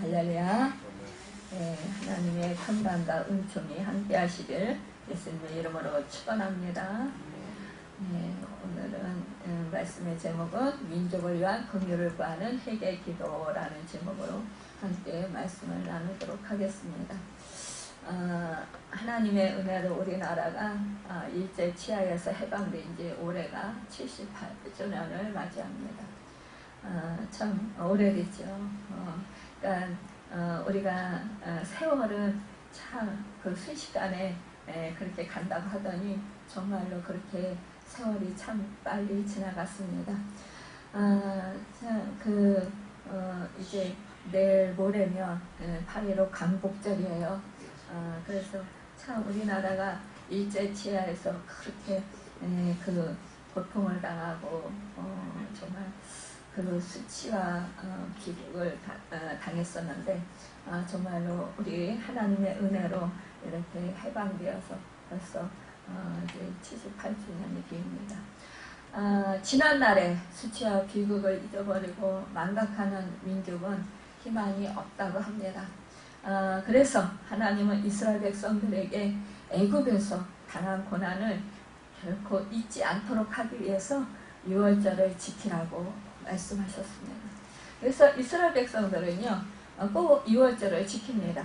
할렐루야. 하나님의 평강과 은총이 함께 하시길 예수님의 이름으로 축원합니다. 오늘은 말씀의 제목은 민족을 위한 긍휼을 구하는 회개 기도라는 제목으로 함께 말씀을 나누도록 하겠습니다. 하나님의 은혜로 우리나라가 일제 치하에서 해방된 지 올해가 78주년을 맞이합니다. 참 오래됐죠. 그러니까 우리가 세월은 참 그 순식간에 그렇게 간다고 하더니 정말로 그렇게 세월이 참 빨리 지나갔습니다. 이제 내일 모레면 8.15 광복절이에요. 그래서 참 우리나라가 일제 치하에서 그렇게 그 고통을 당하고 정말 그 수치와 비극을 당했었는데 정말로 우리 하나님의 은혜로 이렇게 해방되어서 벌써 이제 78주년이 됩니다. 지난날에 수치와 비극을 잊어버리고 망각하는 민족은 희망이 없다고 합니다. 그래서 하나님은 이스라엘 백성들에게 애굽에서 당한 고난을 결코 잊지 않도록 하기 위해서 유월절을 지키라고 말씀하셨습니다. 그래서 이스라엘 백성들은요 꼭 유월절을 지킵니다.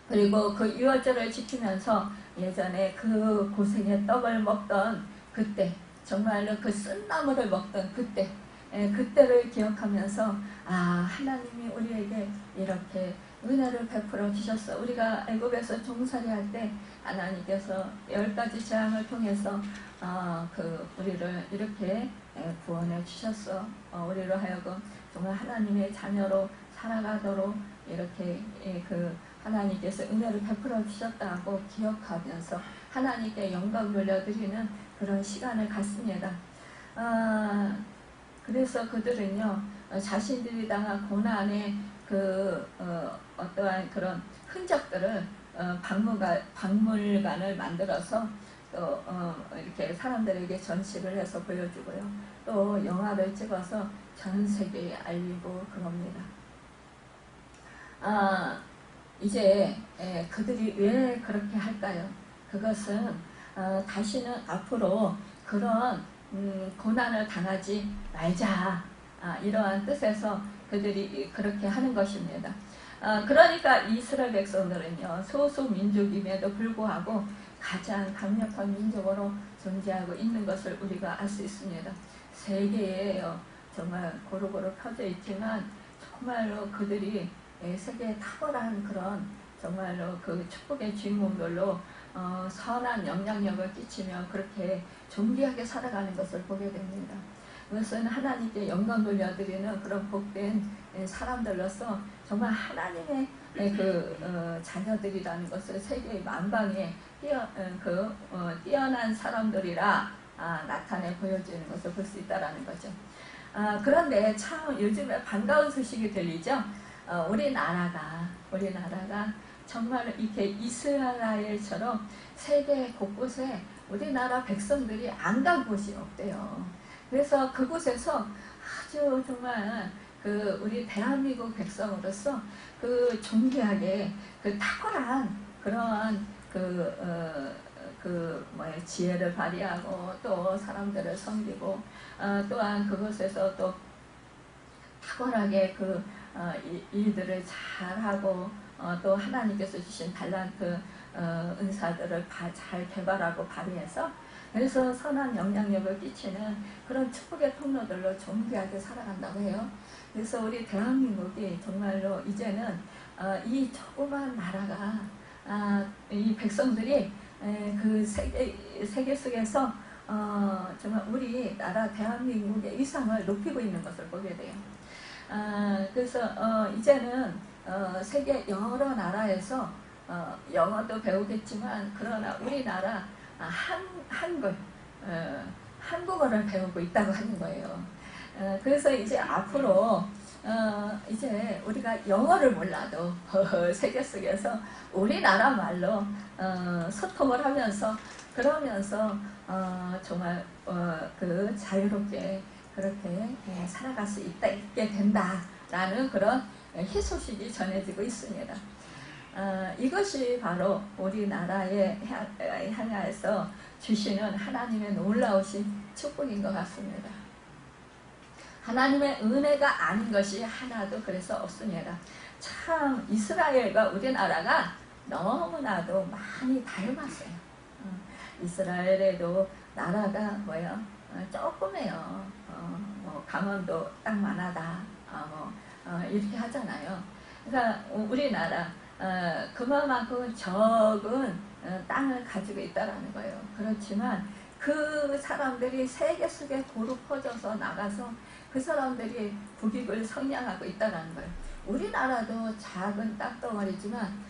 그리고 그 유월절을 지키면서 예전에 그 고생의 떡을 먹던 그때, 정말로 그 쓴나물을 먹던 그때, 그때를 기억하면서 하나님이 우리에게 이렇게 은혜를 베풀어 주셨어. 우리가 애굽에서 종살이할 때 하나님께서 10가지 재앙을 통해서 우리를 이렇게 구원해 주셨어. 우리로 하여금 정말 하나님의 자녀로 살아가도록 이렇게 하나님께서 은혜를 베풀어 주셨다고 기억하면서 하나님께 영광 돌려드리는 그런 시간을 갖습니다. 그래서 그들은요 자신들이 당한 고난의 어떠한 그런 흔적들을 박물관을 만들어서 또 이렇게 사람들에게 전시를 해서 보여주고요. 또 영화를 찍어서 전 세계에 알리고 그럽니다. 이제 그들이 왜 그렇게 할까요? 그것은 다시는 앞으로 그런 고난을 당하지 말자 이러한 뜻에서 그들이 그렇게 하는 것입니다. 그러니까 이스라엘 백성들은요 소수민족임에도 불구하고 가장 강력한 민족으로 존재하고 있는 것을 우리가 알 수 있습니다. 세계에 정말 고루고루 펴져 있지만 정말로 그들이 세계에 탁월한 그런 정말로 그 축복의 주인공들로 선한 영향력을 끼치며 그렇게 존귀하게 살아가는 것을 보게 됩니다. 그것은 하나님께 영광 돌려드리는 그런 복된 사람들로서 정말 하나님의 자녀들이라는 것을 세계의 만방에 뛰어난 사람들이라 나타내 보여주는 것을 볼 수 있다는 거죠. 그런데 참 요즘에 반가운 소식이 들리죠. 우리나라가 정말 이렇게 이스라엘처럼 세계 곳곳에 우리나라 백성들이 안 간 곳이 없대요. 그래서 그곳에서 아주 정말 우리 대한민국 백성으로서 존귀하게 탁월한 그러한 지혜를 발휘하고 또 사람들을 섬기고 또한 그곳에서 또 탁월하게 일들을 잘하고 또 하나님께서 주신 달란트 은사들을 잘 개발하고 발휘해서 그래서 선한 영향력을 끼치는 그런 축복의 통로들로 존귀하게 살아간다고 해요. 그래서 우리 대한민국이 정말로 이제는 이 조그만 나라가 이 백성들이 세계 속에서 정말 우리 나라 대한민국의 위상을 높이고 있는 것을 보게 돼요. 그래서 이제는 세계 여러 나라에서 영어도 배우겠지만 그러나 우리나라 한국어를 배우고 있다고 하는 거예요. 그래서 이제 앞으로 이제 우리가 영어를 몰라도 세계 속에서 우리나라 말로 소통을 하면서 그러면서 정말 자유롭게 그렇게 살아갈 수 있게 된다라는 그런 희소식이 전해지고 있습니다. 이것이 바로 우리나라에 향해서 주시는 하나님의 놀라우신 축복인 것 같습니다. 하나님의 은혜가 아닌 것이 하나도 그래서 없습니다. 참 이스라엘과 우리나라가 너무나도 많이 닮았어요. 이스라엘에도 나라가 뭐예요? 조그매요. 뭐 강원도 땅만하다. 이렇게 하잖아요. 그러니까 우리나라 그만큼 적은 땅을 가지고 있다라는 거예요. 그렇지만 그 사람들이 세계 속에 고루 퍼져서 나가서 그 사람들이 국익을 성량하고 있다는 거예요. 우리나라도 작은 땅덩어리지만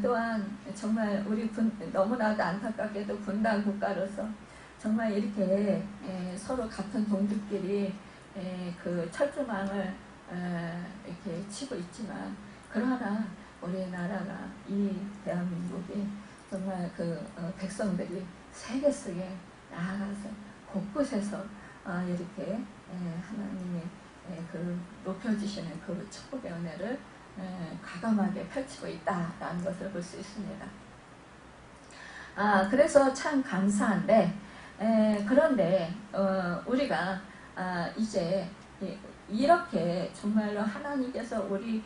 또한 정말 우리 너무나도 안타깝게도 분단 국가로서 정말 이렇게 서로 같은 동족끼리 그 철조망을 이렇게 치고 있지만 그러나 우리나라가 이 대한민국이 정말 그 백성들이 세계 속에 나아가서 곳곳에서 이렇게 하나님이 그 높여주시는 그 축복의 은혜를 과감하게 펼치고 있다라는 것을 볼 수 있습니다. 그래서 참 감사한데 그런데 우리가 이제 이렇게 정말로 하나님께서 우리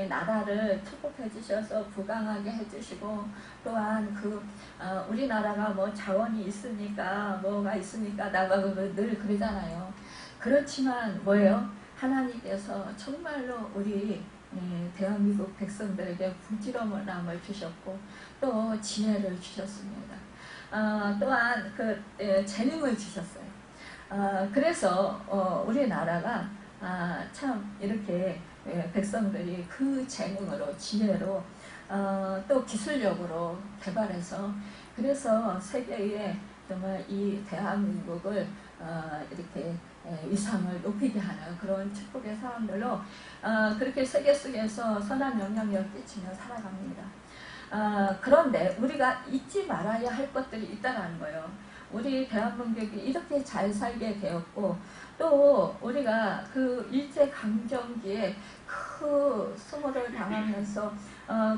나라를 축복해 주셔서 부강하게 해주시고 또한 우리나라가 뭐 자원이 있으니까 뭐가 있으니까 나가 늘 그러잖아요. 그렇지만 뭐예요? 하나님께서 정말로 우리 대한민국 백성들에게 부지런함을 주셨고 또 지혜를 주셨습니다. 또한 재능을 주셨어요. 그래서 우리나라가 참 이렇게 백성들이 그 재능으로 지혜로 또 기술력으로 개발해서 그래서 세계에 정말 이 대한민국을 이렇게 위상을 높이게 하는 그런 축복의 사람들로 그렇게 세계 속에서 선한 영향력을 끼치며 살아갑니다. 그런데 우리가 잊지 말아야 할 것들이 있다는 거예요. 우리 대한민국이 이렇게 잘 살게 되었고 또 우리가 그 일제강점기에 그 수모를 당하면서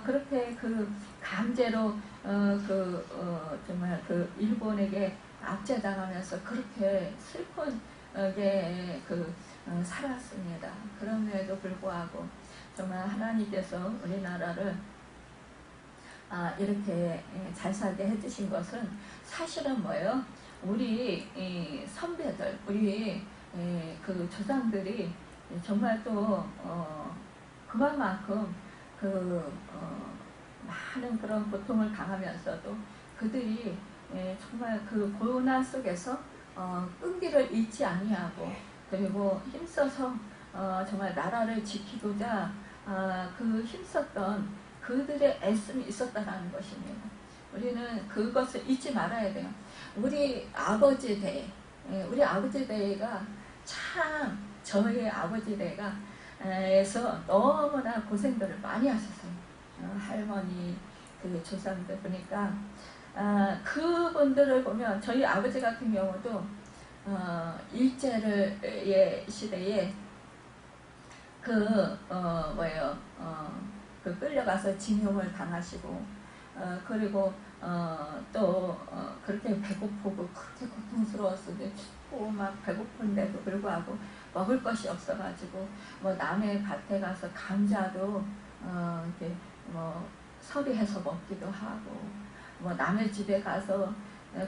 그렇게 그 강제로 정말 그 일본에게 압제당하면서 그렇게 슬픈게 살았습니다. 그럼에도 불구하고 정말 하나님께서 우리나라를 이렇게 잘 살게 해주신 것은 사실은 뭐예요? 우리 선배들, 우리 그 조상들이 정말 또 그만큼 많은 그런 고통을 당하면서도 그들이 정말 그 고난 속에서 끈기를 잃지 아니하고 그리고 힘써서 정말 나라를 지키고자 그 힘썼던 그들의 애씀이 있었다는 것입니다. 우리는 그것을 잊지 말아야 돼요. 우리 아버지 대가 참 저희 아버지 대가 에서 너무나 고생들을 많이 하셨어요. 할머니 그 조상들 보니까 그분들을 보면 저희 아버지 같은 경우도 일제의 시대에 끌려가서 징용을 당하시고 그리고 또 그렇게 배고프고 그렇게 고통스러웠는데 춥고 막 배고픈데도 불구하고 먹을 것이 없어가지고 뭐 남의 밭에 가서 감자도 이렇게 뭐 서리해서 먹기도 하고 뭐 남의 집에 가서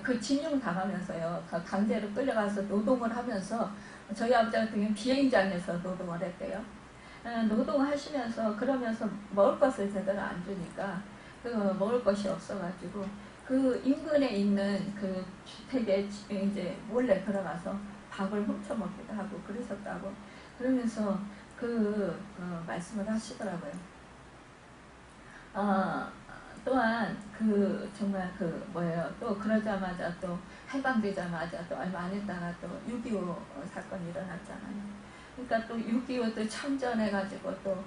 그 징용 당하면서요 강제로 끌려가서 노동을 하면서 저희 아버지 같은 경우는 비행장에서 노동을 했대요. 노동하시면서 그러면서 먹을 것을 제대로 안 주니까 먹을 것이 없어가지고 그 인근에 있는 그 주택에 이제 몰래 들어가서 밥을 훔쳐 먹기도 하고 그러셨다고 그러면서 말씀을 하시더라고요. 또한 정말 또 그러자마자 또 해방되자마자 또 얼마 안 있다가 또 6.25 사건이 일어났잖아요. 그러니까 또 6.25도 참전해가지고 또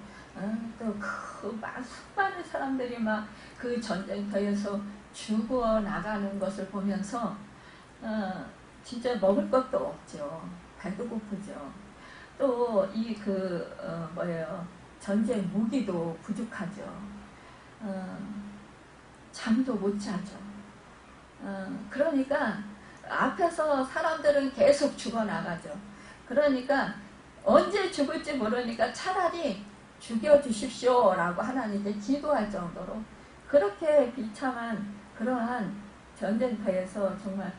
수많은 사람들이 막 그 전쟁터에서 죽어 나가는 것을 보면서 진짜 먹을 것도 없죠. 배도 고프죠. 또 전쟁 무기도 부족하죠. 잠도 못 자죠. 그러니까 앞에서 사람들은 계속 죽어나가죠. 그러니까 언제 죽을지 모르니까 차라리 죽여주십시오 라고 하나님께 기도할 정도로 그렇게 비참한 그러한 전쟁터에서 정말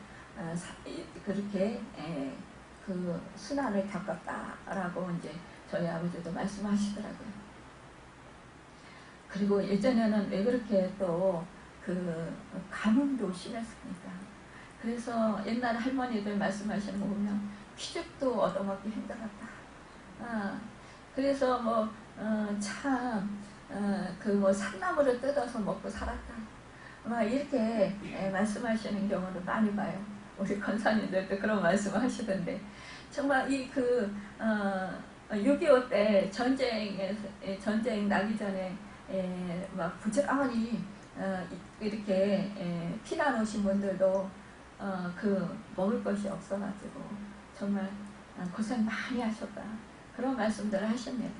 그렇게 그 순환을 겪었다라고 이제 저희 아버지도 말씀하시더라고요. 그리고 예전에는 왜 그렇게 또 그 가뭄도 심했습니까? 그래서 옛날 할머니들 말씀하시는 거 보면 피죽도 얻어먹기 힘들었다. 그래서 뭐 그 뭐 산나물을 뜯어서 먹고 살았다. 막 이렇게 말씀하시는 경우도 많이 봐요. 우리 권사님들도 그런 말씀을 하시던데 정말 이 6.25 때 전쟁 나기 전에 막 부지런히 이렇게 피난 오신 분들도 그 먹을 것이 없어가지고 정말 고생 많이 하셨다. 그런 말씀들을 하셨네요.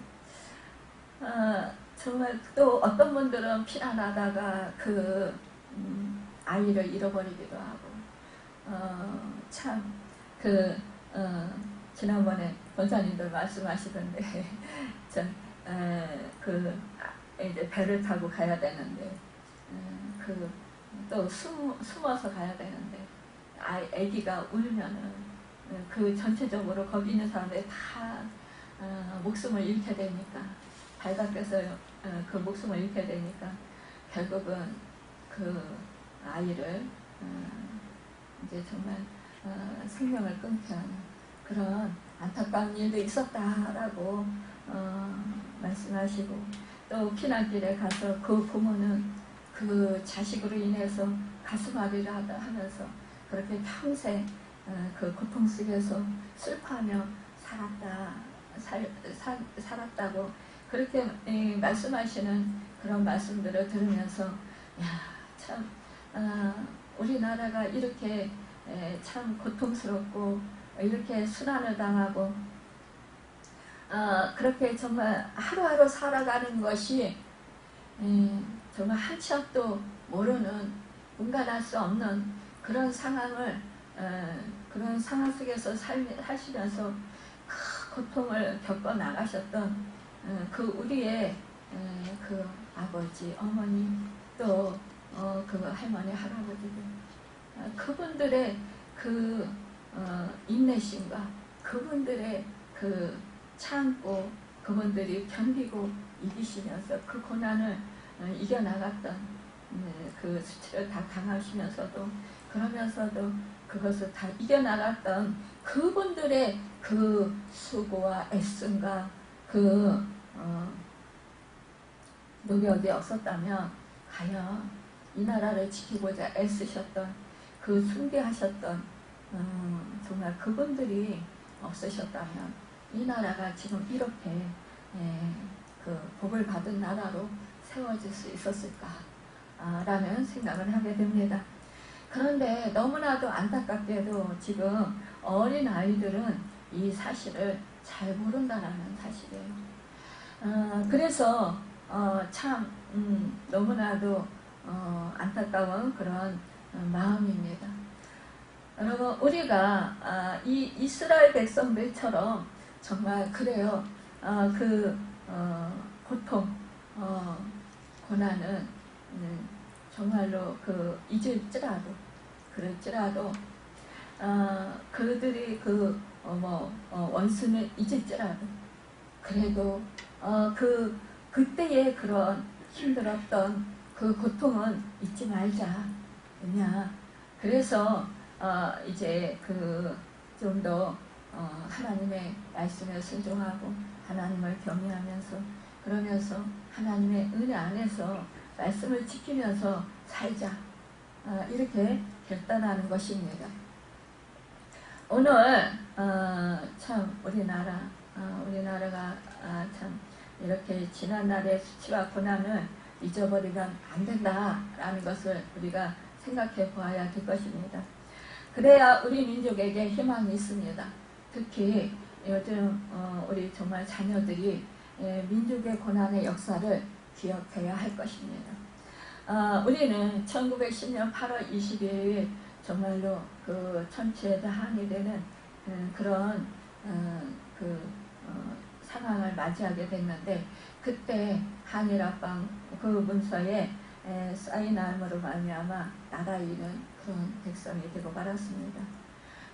정말 또 어떤 분들은 피난하다가 그 아이를 잃어버리기도 하고 참 지난번에 권사님들 말씀하시던데 이제 배를 타고 가야 되는데 또 숨어서 가야 되는데 아기가 울면은 그 전체적으로 거기 있는 사람들이 다 목숨을 잃게 되니까 발각돼서 그 목숨을 잃게 되니까 결국은 그 아이를 이제 정말 생명을 끊게 하는 그런 안타까운 일도 있었다라고 말씀하시고 또 피난길에 가서 그 부모는 그 자식으로 인해서 가슴앓이를 하면서 그렇게 평생 그 고통 속에서 슬퍼하며 살았다고 그렇게 말씀하시는 그런 말씀들을 들으면서 참 우리나라가 이렇게 참 고통스럽고 이렇게 순환을 당하고 그렇게 정말 하루하루 살아가는 것이 정말 한치 앞도 모르는 분간할 수 없는 그런 상황을 그런 상황 속에서 사시면서 큰 고통을 겪어 나가셨던 그 우리의 그 아버지, 어머니 또 그 할머니, 할아버지들 그분들의 그 인내심과 그분들의 그 참고 그분들이 견디고 이기시면서 그 고난을 이겨나갔던 그 수치를 다 당하시면서도 그러면서도 그것을 다 이겨나갔던 그분들의 그 수고와 애씀과 그 노력이 없었다면 과연 이 나라를 지키고자 애쓰셨던 그 숭배하셨던 정말 그분들이 없으셨다면 이 나라가 지금 이렇게 그 복을 받은 나라로 세워질 수 있었을까 라는 생각을 하게 됩니다. 그런데 너무나도 안타깝게도 지금 어린 아이들은 이 사실을 잘 모른다라는 사실이에요. 그래서 참 너무나도 안타까운 그런 마음입니다. 여러분 우리가 이 이스라엘 백성들처럼 정말 그래요. 고통, 고난은 정말로 그럴지라도 그들이 원수는 잊을지라도 그래도 그때의 그런 힘들었던 그 고통은 잊지 말자. 왜냐? 그래서 이제 좀 더 하나님의 말씀에 순종하고 하나님을 경외하면서 그러면서 하나님의 은혜 안에서 말씀을 지키면서 살자. 이렇게 결단하는 것입니다. 오늘 참 우리나라가 참 이렇게 지난날의 수치와 고난을 잊어버리면 안 된다라는 것을 우리가 생각해 보아야 될 것입니다. 그래야 우리 민족에게 희망이 있습니다. 특히 요즘 우리 정말 자녀들이 민족의 고난의 역사를 기억해야 할 것입니다. 우리는 1910년 8월 22일 정말로 그 천추에도 한이 되는 그런 상황을 맞이하게 됐는데, 그때 한일합방 그 문서에 사인함으로 말미암아 나라 잃은 그런 백성이 되고 말았습니다.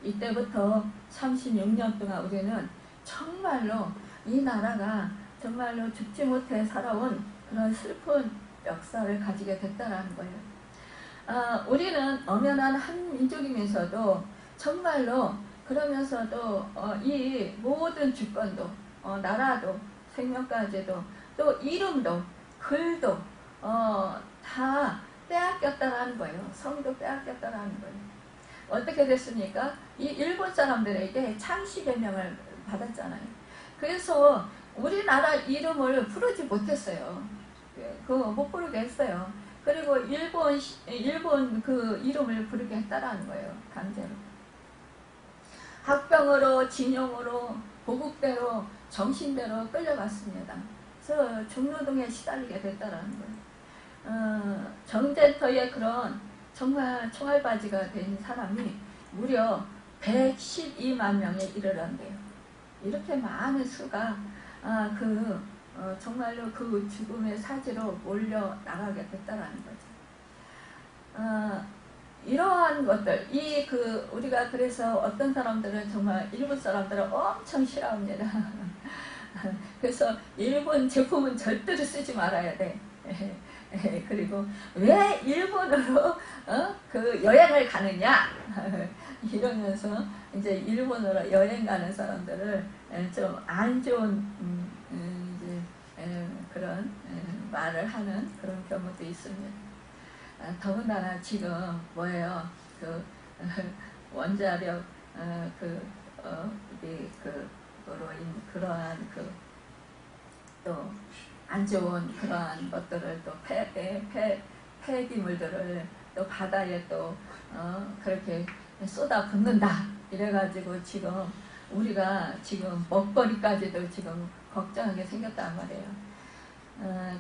이때부터 36년 동안 우리는 정말로 이 나라가 정말로 죽지 못해 살아온 그런 슬픈 역사를 가지게 됐다는 거예요. 우리는 엄연한 한 민족이면서도 정말로 그러면서도 이 모든 주권도 나라도 생명까지도 또 이름도 글도 다 빼앗겼다라는 거예요. 성도 빼앗겼다라는 거예요. 어떻게 됐습니까? 이 일본 사람들에게 창씨개명을 받았잖아요. 그래서 우리나라 이름을 부르지 못했어요. 못 부르게 했어요. 그리고 일본 그 이름을 부르게 했다라는 거예요. 강제로. 학병으로, 진용으로, 보국대로, 정신대로 끌려갔습니다. 그래서 중노동에 시달리게 됐다라는 거예요. 정젠터의 그런 정말 총알바지가 된 사람이 무려 112만 명에 이르렀는데요. 이렇게 많은 수가 정말로 그 죽음의 사지로 몰려 나가게 됐다라는 거죠. 이러한 것들, 우리가 그래서 어떤 사람들은 정말 일본 사람들을 엄청 싫어합니다. 그래서 일본 제품은 절대로 쓰지 말아야 돼. 그리고 왜 일본으로 그 여행을 가느냐 이러면서 이제 일본으로 여행 가는 사람들을 좀 안 좋은 그런 말을 하는 그런 경우도 있습니다. 더군다나 지금 뭐예요? 원자력 그러한 또 안 좋은 그러한 것들을 또 폐기물들을 또 바다에 또 그렇게 쏟아붓는다 이래가지고 지금 우리가 지금 먹거리까지도 지금 걱정하게 생겼단 말이에요.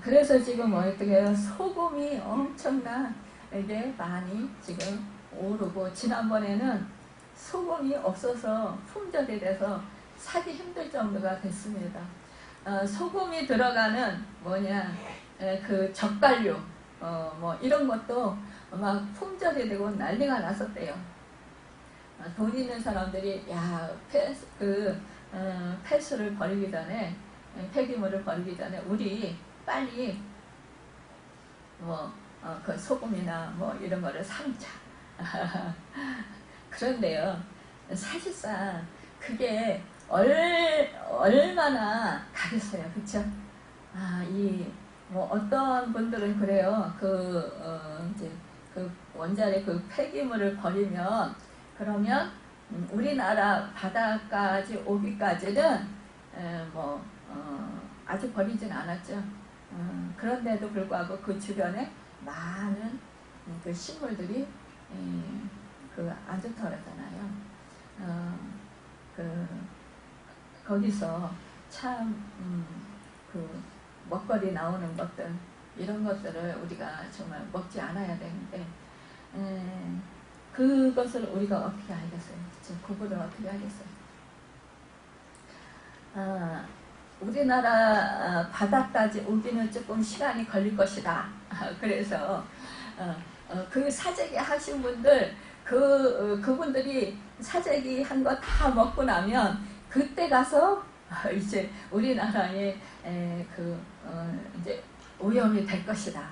그래서 지금 어떻게 해요? 소금이 엄청나게 많이 지금 오르고, 지난번에는 소금이 없어서 품절이 돼서 사기 힘들 정도가 됐습니다. 소금이 들어가는 그 젓갈류 뭐 이런 것도 막 품절이 되고 난리가 났었대요. 돈 있는 사람들이 폐수를 버리기 전에, 폐기물을 버리기 전에 우리 빨리 그 소금이나 뭐 이런 거를 삼자. 그런데요, 사실상 그게 얼마나 다르어요, 그렇죠? 어떤 분들은 그래요. 이제 그 원자력 그 폐기물을 버리면, 그러면 우리나라 바다까지 오기까지는 아직 버리진 않았죠. 그런데도 불구하고 그 주변에 많은 그 식물들이 안 좋다 그러잖아요. 거기서 참 먹거리 나오는 것들, 이런 것들을 우리가 정말 먹지 않아야 되는데, 그것을 우리가 어떻게 알겠어요? 구분을 어떻게 하겠어요? 우리나라 바다까지 오기는 조금 시간이 걸릴 것이다. 그래서 그 사재기 하신 분들, 그분들이 사재기 한 거 다 먹고 나면 그때 가서 이제 우리나라에 이제 오염이 될 것이다.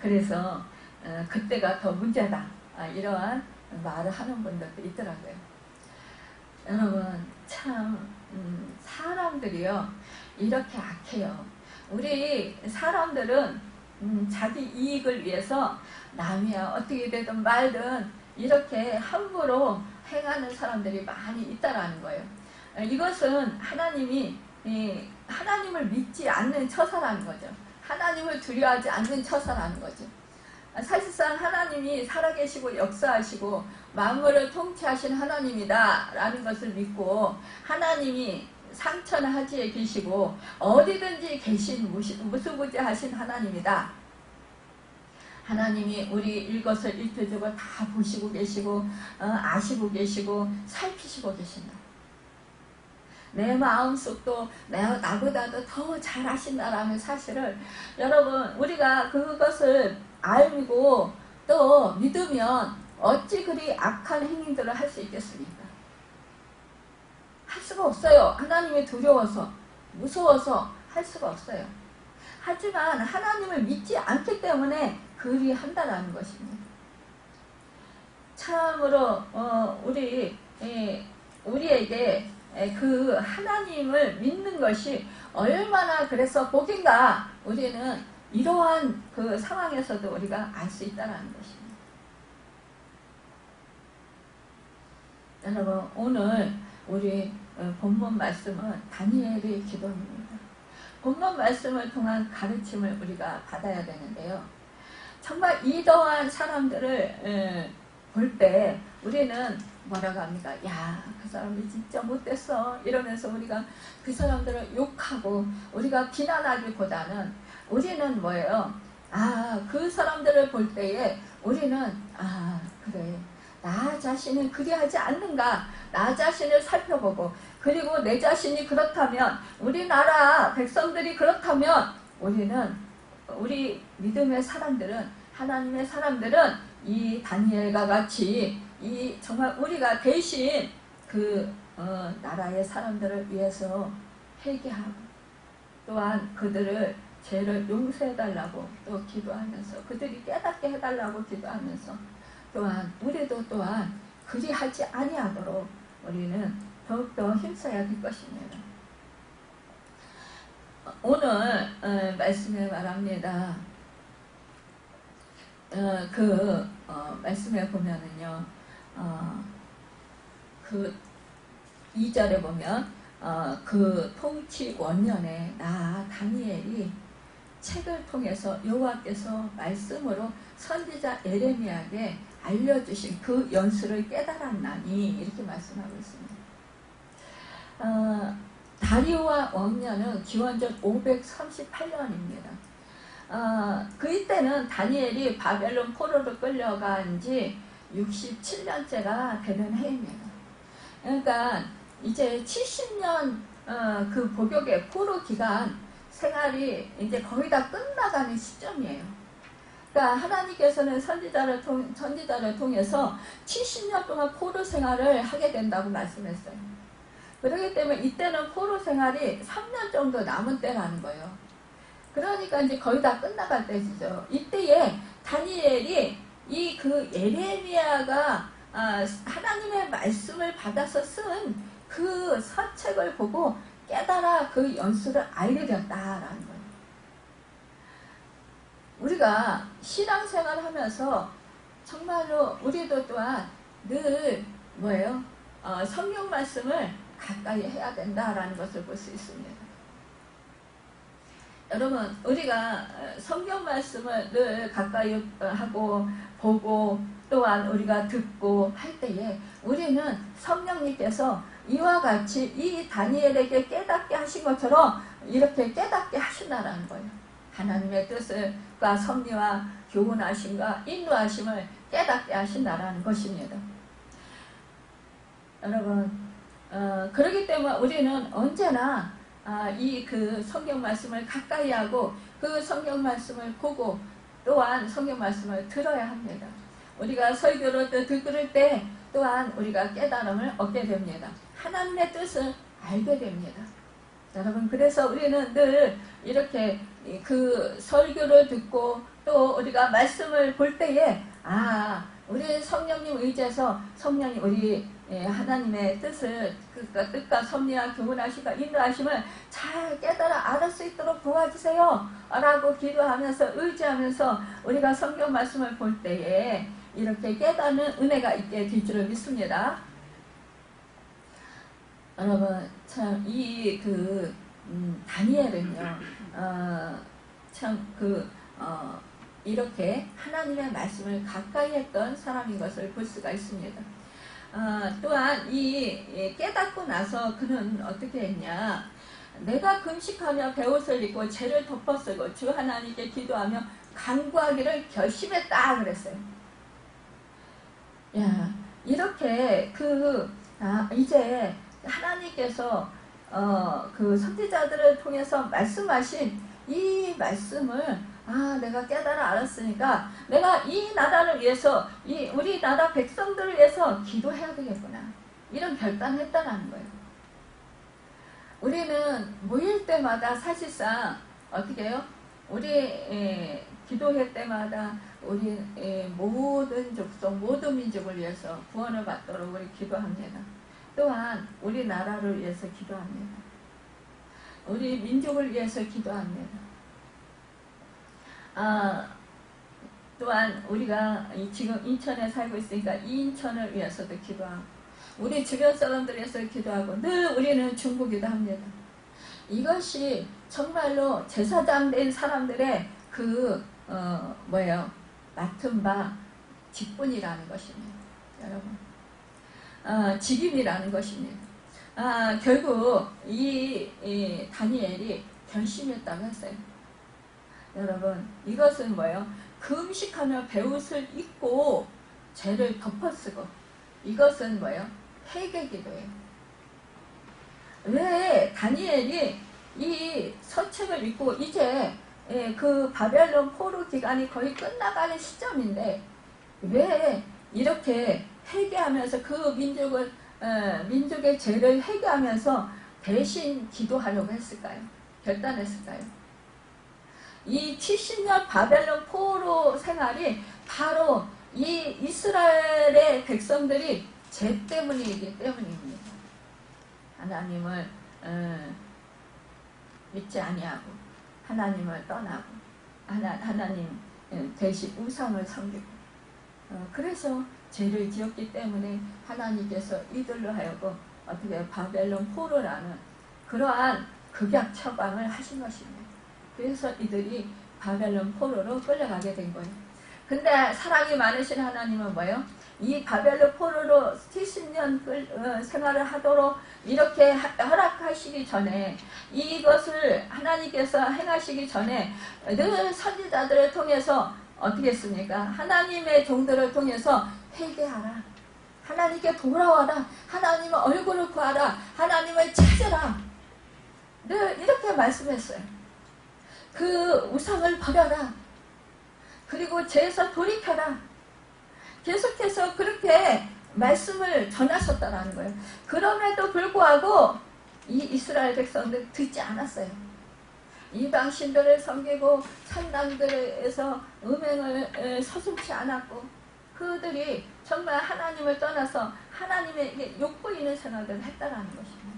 그래서 그때가 더 문제다. 이러한 말을 하는 분들도 있더라고요. 여러분, 참 사람들이요 이렇게 악해요. 우리 사람들은 자기 이익을 위해서 남이야 어떻게 되든 말든 이렇게 함부로 행하는 사람들이 많이 있다라는 거예요. 이것은 하나님을 믿지 않는 처사라는 거죠. 하나님을 두려워하지 않는 처사라는 거죠. 사실상 하나님이 살아계시고 역사하시고 만물을 통치하신 하나님이다 라는 것을 믿고, 하나님이 상천 하지에 계시고 어디든지 계신 무수부지하신 하나님이다. 하나님이 우리 일거수일투족을 다 보시고 계시고 아시고 계시고 살피시고 계신다. 내 마음속도 나보다도 더 잘 아신다라는 사실을 여러분 우리가 그것을 알고 또 믿으면 어찌 그리 악한 행위들을 할 수 있겠습니까? 할 수가 없어요. 하나님이 두려워서 무서워서 할 수가 없어요. 하지만 하나님을 믿지 않기 때문에 그리 한다라는 것입니다. 참으로 우리에게 그 하나님을 믿는 것이 얼마나 그래서 복인가 우리는 이러한 그 상황에서도 우리가 알 수 있다는 것입니다. 여러분 오늘 우리 본문 말씀은 다니엘의 기도입니다. 본문 말씀을 통한 가르침을 우리가 받아야 되는데요. 정말 이러한 사람들을 볼 때 우리는 뭐라고 합니까? 야, 그 사람이 진짜 못됐어. 이러면서 우리가 그 사람들을 욕하고 우리가 비난하기보다는 우리는 뭐예요? 그 사람들을 볼 때에 우리는 그래. 나 자신은 그리하지 않는가? 나 자신을 살펴보고 그리고 내 자신이 그렇다면 우리나라 백성들이 그렇다면 우리 믿음의 사람들은 하나님의 사람들은 이 다니엘과 같이 이 정말 우리가 대신 그 나라의 사람들을 위해서 회개하고 또한 그들을 죄를 용서해달라고 또 기도하면서 그들이 깨닫게 해달라고 기도하면서 또한 우리도 또한 그리하지 아니하도록 우리는 더욱더 힘써야 될 것입니다. 오늘 말씀에 말합니다. 말씀에 보면은요, 그 2절에 보면 그 통치 원년에 나 다니엘이 책을 통해서 여호와께서 말씀으로 선지자 에레미야에게 알려주신 그 연수를 깨달았나니 이렇게 말씀하고 있습니다. 다리오와 왕년은 기원전 538년입니다. 그때는 다니엘이 바벨론 포로로 끌려간 지 67년째가 되는 해입니다. 그러니까 이제 70년 그 복역의 포로 기간 생활이 이제 거의 다 끝나가는 시점이에요. 그러니까 하나님께서는 선지자를 통해서 70년 동안 포로 생활을 하게 된다고 말씀했어요. 그렇기 때문에 이때는 포로 생활이 3년 정도 남은 때라는 거예요. 그러니까 이제 거의 다 끝나갈 때죠. 이때에 다니엘이 이 그 예레미야가 하나님의 말씀을 받아서 쓴 그 서책을 보고 깨달아 그 연수를 알게 되었다라는 거예요. 우리가 신앙생활 하면서 정말로 우리도 또한 늘 뭐예요? 성경 말씀을 가까이 해야 된다라는 것을 볼 수 있습니다. 여러분 우리가 성경 말씀을 늘 가까이 하고 보고 또한 우리가 듣고 할 때에 우리는 성령님께서 이와 같이 이 다니엘에게 깨닫게 하신 것처럼 이렇게 깨닫게 하신다라는 거예요. 하나님의 뜻과 섭리와 교훈하심과 인도하심을 깨닫게 하신다라는 것입니다. 여러분 그렇기 때문에 우리는 언제나 이 그 성경 말씀을 가까이 하고 그 성경 말씀을 보고 또한 성경 말씀을 들어야 합니다. 우리가 설교를 들을 때 또한 우리가 깨달음을 얻게 됩니다. 하나님의 뜻을 알게 됩니다. 여러분 그래서 우리는 늘 이렇게 그 설교를 듣고 또 우리가 말씀을 볼 때에 우리 성령님 의지해서 성령이 우리 하나님의 뜻과 섭리와 교훈하시고 인도하심을 잘 깨달아 알을 수 있도록 도와주세요 라고 기도하면서 의지하면서 우리가 성경 말씀을 볼 때에 이렇게 깨닫는 은혜가 있게 될 줄을 믿습니다. 여러분 참 이 다니엘은요 이렇게 하나님의 말씀을 가까이 했던 사람인 것을 볼 수가 있습니다. 또한 이 깨닫고 나서 그는 어떻게 했냐. 내가 금식하며 베옷을 입고 죄를 덮어쓰고 주 하나님께 기도하며 간구하기를 결심했다 그랬어요. 야, 이렇게 이제 하나님께서 그 선지자들을 통해서 말씀하신 이 말씀을 내가 깨달아 알았으니까 내가 이 나라를 위해서 우리 나라 백성들을 위해서 기도해야 되겠구나. 이런 결단을 했다는 거예요. 우리는 모일 때마다 사실상 어떻게 해요? 우리 기도회 때마다 우리 모든 족속, 모든 민족을 위해서 구원을 받도록 우리 기도합니다. 또한 우리 나라를 위해서 기도합니다. 우리 민족을 위해서 기도합니다. 또한 우리가 지금 인천에 살고 있으니까 이 인천을 위해서도 기도하고 우리 주변 사람들을 위해서 기도하고 늘 우리는 중보기도 합니다. 이것이 정말로 제사장 된 사람들의 맡은 바 직분이라는 것입니다. 여러분, 직임이라는 것입니다. 결국 이 다니엘이 결심했다고 했어요. 여러분, 이것은 뭐예요? 금식하며 베옷을 입고 죄를 덮어쓰고, 이것은 뭐예요? 회개기도예요. 왜 다니엘이 이 서책을 읽고 이제 그 바벨론 포로 기간이 거의 끝나가는 시점인데 왜 이렇게 회개하면서 그 민족의 죄를 회개하면서 대신 기도하려고 했을까요? 결단했을까요? 이 70년 바벨론 포로 생활이 바로 이 이스라엘의 백성들이 죄 때문이기 때문입니다. 하나님을 믿지 아니하고 하나님을 떠나고 하나님 대신 우상을 섬기고 그래서 죄를 지었기 때문에 하나님께서 이들로 하여금 어떻게 바벨론 포로라는 그러한 극약 처방을 하신 것입니다. 그래서 이들이 바벨론 포로로 끌려가게 된 거예요. 근데 사랑이 많으신 하나님은 뭐예요? 이 바벨론 포로로 70년 생활을 하도록 이렇게 허락하시기 전에 이것을 하나님께서 행하시기 전에 늘 선지자들을 통해서 어떻게 했습니까? 하나님의 종들을 통해서 회개하라. 하나님께 돌아와라. 하나님의 얼굴을 구하라. 하나님을 찾으라. 늘 이렇게 말씀했어요. 그 우상을 버려라. 그리고 죄에서 돌이켜라. 계속해서 그렇게 말씀을 전하셨다는 거예요. 그럼에도 불구하고 이 이스라엘 백성들 듣지 않았어요. 이방 신들을 섬기고 산당들에서 음행을 서슴지 않았고 그들이 정말 하나님을 떠나서 하나님에게 욕보이는 생활을 했다라는 것입니다.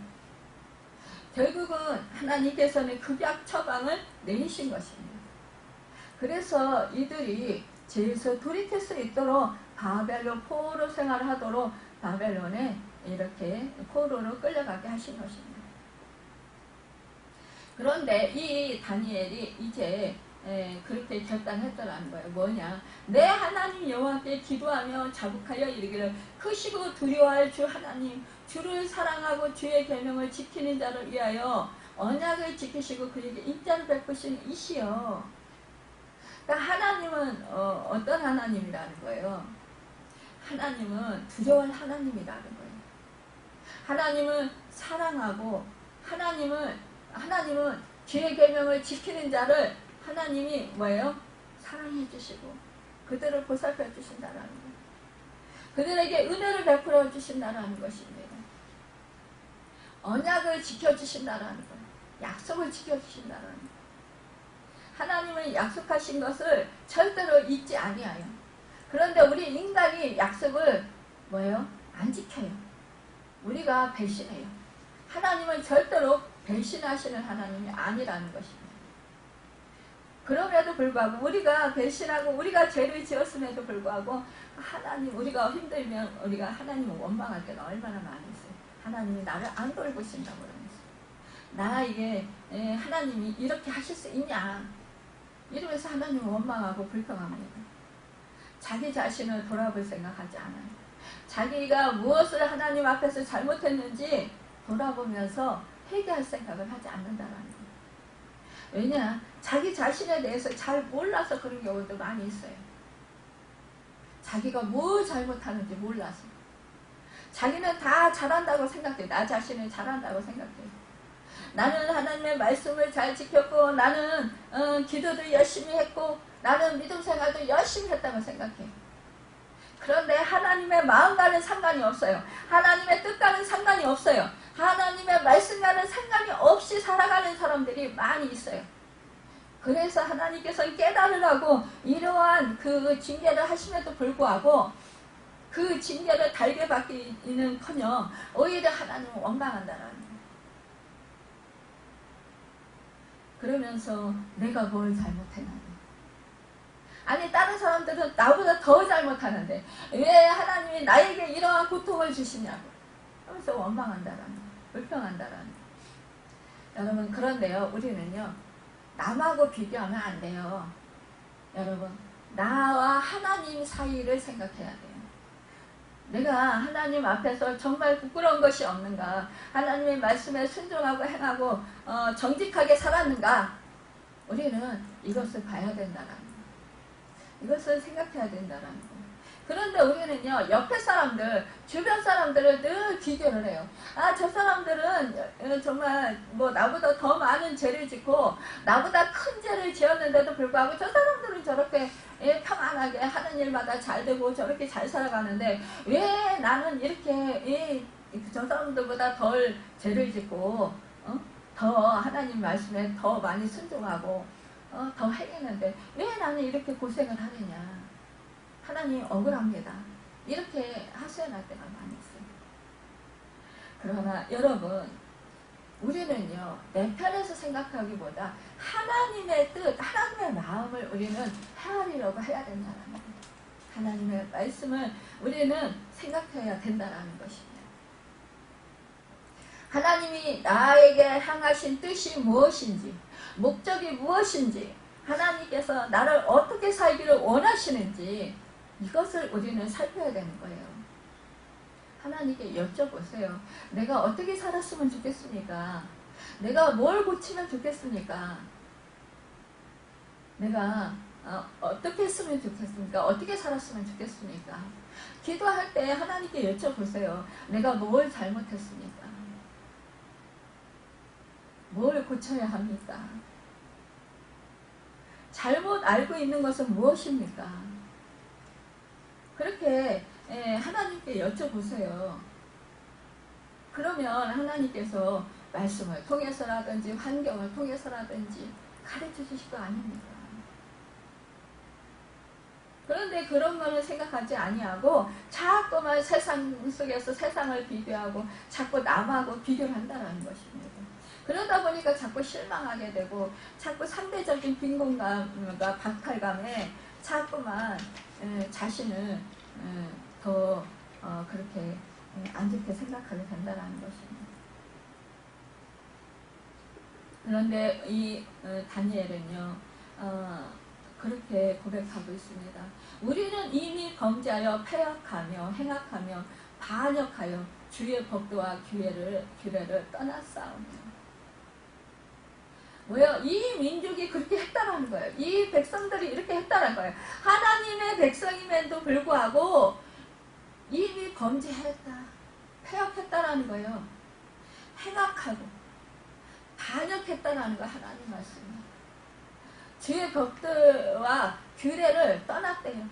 결국은 하나님께서는 극약 처방을 내리신 것입니다. 그래서 이들이 죄에서 돌이킬 수 있도록 바벨론 포로 생활을 하도록 바벨론에 이렇게 포로로 끌려가게 하신 것입니다. 그런데 이 다니엘이 이제 그렇게 결단했더라는 거예요. 뭐냐? 내 하나님 여호와께 기도하며 자복하여 이르기를 크시고 두려워할 주 하나님 주를 사랑하고 주의 계명을 지키는 자를 위하여 언약을 지키시고 그에게 인자를 베푸시는 이시여. 그러니까 하나님은 어떤 하나님이라는 거예요? 하나님은 두려워할 하나님이라는 거예요. 하나님은 사랑하고 하나님은 주의 계명을 지키는 자를 하나님이 뭐예요? 사랑해 주시고 그들을 보살펴 주신다라는 거예요. 그들에게 은혜를 베풀어 주신다라는 것입니다. 언약을 지켜주신다라는 거예요. 약속을 지켜주신다라는 거예요. 하나님은 약속하신 것을 절대로 잊지 아니하여. 그런데 우리 인간이 약속을 뭐예요? 안 지켜요. 우리가 배신해요. 하나님은 절대로 배신하시는 하나님이 아니라는 것입니다. 그럼에도 불구하고 우리가 배신하고 우리가 죄를 지었음에도 불구하고 하나님 우리가 힘들면 우리가 하나님을 원망할 때가 얼마나 많았어요. 하나님이 나를 안 돌보신다고 그러면서 나에게 하나님이 이렇게 하실 수 있냐 이러면서 하나님을 원망하고 불평합니다. 자기 자신을 돌아볼 생각하지 않아요. 자기가 무엇을 하나님 앞에서 잘못했는지 돌아보면서 회개할 생각을 하지 않는다라는 거예요. 왜냐? 자기 자신에 대해서 잘 몰라서 그런 경우도 많이 있어요. 자기가 뭘 잘못하는지 몰라서. 자기는 다 잘한다고 생각해. 나 자신을 잘한다고 생각해. 나는 하나님의 말씀을 잘 지켰고, 나는 기도도 열심히 했고, 나는 믿음 생활도 열심히 했다고 생각해. 그런데 하나님의 마음과는 상관이 없어요. 하나님의 뜻과는 상관이 없어요. 하나님의 말씀과는 상관이 없이 살아가는 사람들이 많이 있어요. 그래서 하나님께서는 깨달으라고 이러한 그 징계를 하심에도 불구하고 그 징계를 달게 받기는커녕 오히려 하나님은 원망한다라는 거예요. 그러면서 내가 뭘 잘못했나? 아니 다른 사람들은 나보다 더 잘못하는데 왜 하나님이 나에게 이러한 고통을 주시냐고 하면서 원망한다라는 거예요. 불평한다라는 거예요. 여러분 그런데요 우리는요 남하고 비교하면 안 돼요. 여러분 나와 하나님 사이를 생각해야 돼요. 내가 하나님 앞에서 정말 부끄러운 것이 없는가, 하나님의 말씀에 순종하고 행하고 정직하게 살았는가, 우리는 이것을 봐야 된다는 거예요. 이것을 생각해야 된다는 거예요. 그런데 우리는요 옆에 사람들, 주변 사람들을 늘 비교를 해요. 아, 저 사람들은 정말 뭐 나보다 더 많은 죄를 짓고 나보다 큰 죄를 지었는데도 불구하고 저 사람들은 저렇게 평안하게 하는 일마다 잘 되고 저렇게 잘 살아가는데 왜 나는 이렇게 저 사람들보다 덜 죄를 짓고 더 하나님 말씀에 더 많이 순종하고 더 행했는데 왜 나는 이렇게 고생을 하느냐. 하나님 억울합니다. 이렇게 하소연할 때가 많이 있어요. 그러나 여러분 우리는요 내 편에서 생각하기보다 하나님의 뜻, 하나님의 마음을 우리는 헤아리려고 해야 된다는 거예요. 하나님의 말씀을 우리는 생각해야 된다는 것입니다. 하나님이 나에게 향하신 뜻이 무엇인지, 목적이 무엇인지, 하나님께서 나를 어떻게 살기를 원하시는지 이것을 우리는 살펴야 되는 거예요. 하나님께 여쭤보세요. 내가 어떻게 살았으면 좋겠습니까? 내가 뭘 고치면 좋겠습니까? 내가 어떻게 했으면 좋겠습니까? 어떻게 살았으면 좋겠습니까? 기도할 때 하나님께 여쭤보세요. 내가 뭘 잘못했습니까? 뭘 고쳐야 합니까? 잘못 알고 있는 것은 무엇입니까? 그렇게 하나님께 여쭤보세요. 그러면 하나님께서 말씀을 통해서라든지 환경을 통해서라든지 가르쳐 주실 거 아닙니까? 그런데 그런 거는 생각하지 아니하고 자꾸만 세상 속에서 세상을 비교하고 자꾸 남하고 비교를 한다는 것입니다. 그러다 보니까 자꾸 실망하게 되고 자꾸 상대적인 빈곤감과 박탈감에 자꾸만 자신을 더 그렇게 안 좋게 생각하게 된다는 것입니다. 그런데 이 다니엘은요 그렇게 고백하고 있습니다. 우리는 이미 범죄하여 패역하며 행악하며 반역하여 주의 법도와 규례를 떠났사오며. 뭐요? 이 민족이 그렇게 했다라는 거예요. 이 백성들이 이렇게 했다라는 거예요. 하나님의 백성임에도 불구하고 이미 범죄했다, 패역했다라는 거예요. 행악하고 반역했다라는 거 하나님 말씀이에요. 주의 법들과 규례를 떠났대요.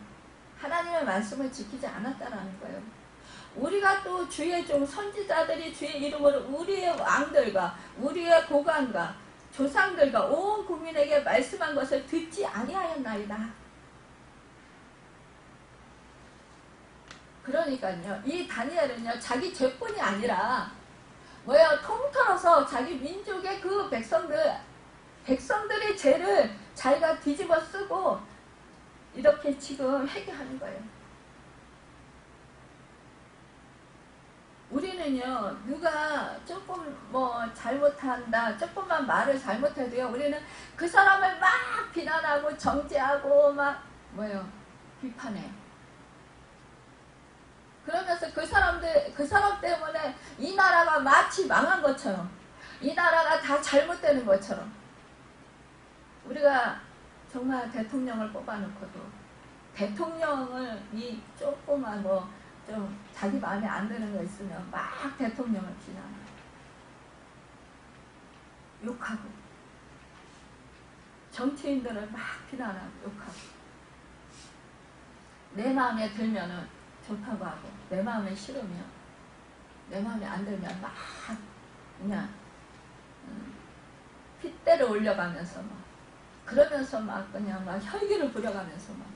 하나님의 말씀을 지키지 않았다라는 거예요. 우리가 또 주의 종 선지자들이 주의 이름으로 우리의 왕들과 우리의 고관과 조상들과 온 국민에게 말씀한 것을 듣지 아니하였나이다. 그러니까요 이 다니엘은요 자기 죄뿐이 아니라 뭐예요? 통틀어서 자기 민족의 그 백성들의 죄를 자기가 뒤집어 쓰고 이렇게 지금 회개하는 거예요. 우리는요 누가 조금 뭐 잘못한다, 조금만 말을 잘못해도요 우리는 그 사람을 막 비난하고 정죄하고 막 뭐예요? 비판해요. 그러면서 그 사람 때문에 이 나라가 마치 망한 것처럼, 이 나라가 다 잘못되는 것처럼, 우리가 정말 대통령을 뽑아놓고도 대통령을 이 조그만 좀 자기 마음에 안 드는 거 있으면 막 대통령을 비난하고 욕하고, 정치인들을 막 비난하고 욕하고, 내 마음에 들면은 좋다고 하고, 내 마음에 싫으면, 내 마음에 안 들면 막 그냥 핏대를 올려가면서 막, 그러면서 막 그냥 막 혈기를 부려가면서 막,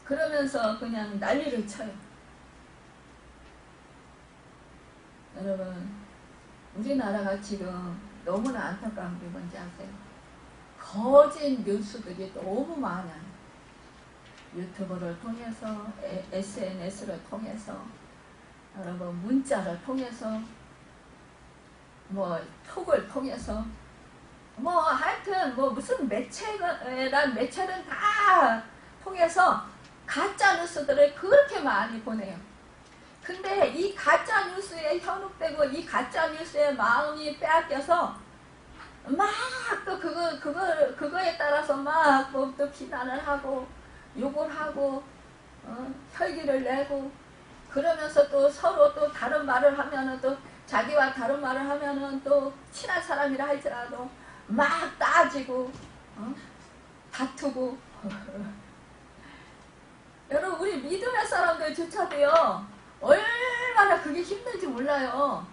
그러면서 그냥 난리를 쳐요. 여러분, 우리나라가 지금 너무나 안타까운 게 뭔지 아세요? 거짓 뉴스들이 너무 많아요. 유튜브를 통해서, SNS를 통해서, 여러분 문자를 통해서, 톡을 통해서, 하여튼 무슨 매체란 매체는 다 통해서 가짜 뉴스들을 그렇게 많이 보내요. 근데 이 가짜 뉴스에 현혹되고 이 가짜 뉴스에 마음이 빼앗겨서 막 또 그거에 따라서 막 또 비난을 하고 욕을 하고 혈기를 내고, 그러면서 또 서로 또 다른 말을 하면은, 또 자기와 다른 말을 하면은 또 친한 사람이라 할지라도 막 따지고 다투고. 여러분, 우리 믿음의 사람들조차도요 얼마나 그게 힘든지 몰라요.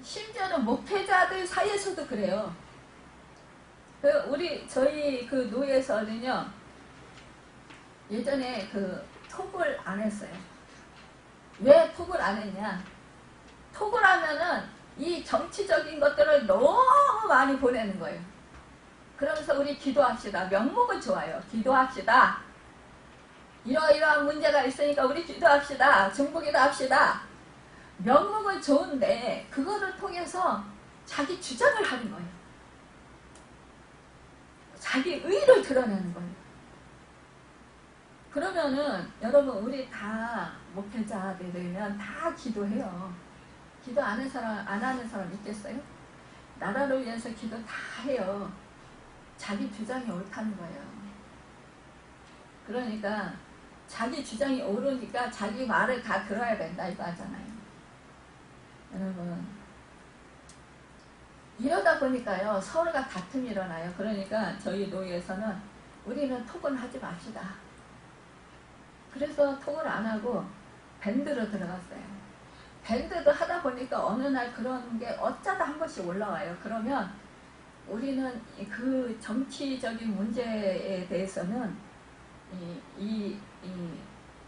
심지어는 목회자들 사이에서도 그래요. 저희 그 노예에서는요, 예전에 톡을 안 했어요. 왜 톡을 안 했냐? 톡을 하면은 이 정치적인 것들을 너무 많이 보내는 거예요. 그러면서 우리 기도합시다. 명목은 좋아요. 기도합시다. 이러이러한 문제가 있으니까 우리 기도합시다. 중보기도 합시다. 명목은 좋은데 그거를 통해서 자기 주장을 하는 거예요. 자기 의를 드러내는 거예요. 그러면은 여러분, 우리 다 목회자들이면 다 기도해요. 기도 안 하는 사람 있겠어요? 나라를 위해서 기도 다 해요. 자기 주장이 옳다는 거예요. 그러니까 자기 주장이 옳으니까 자기 말을 다 들어야 된다 이거 하잖아요. 여러분, 이러다 보니까요 서로가 다툼이 일어나요. 그러니까 저희 노예에서는 우리는 톡은 하지 맙시다. 그래서 톡을 안 하고 밴드로 들어갔어요. 밴드도 하다 보니까 어느 날 그런 게 어쩌다 한 번씩 올라와요. 그러면 우리는 그 정치적인 문제에 대해서는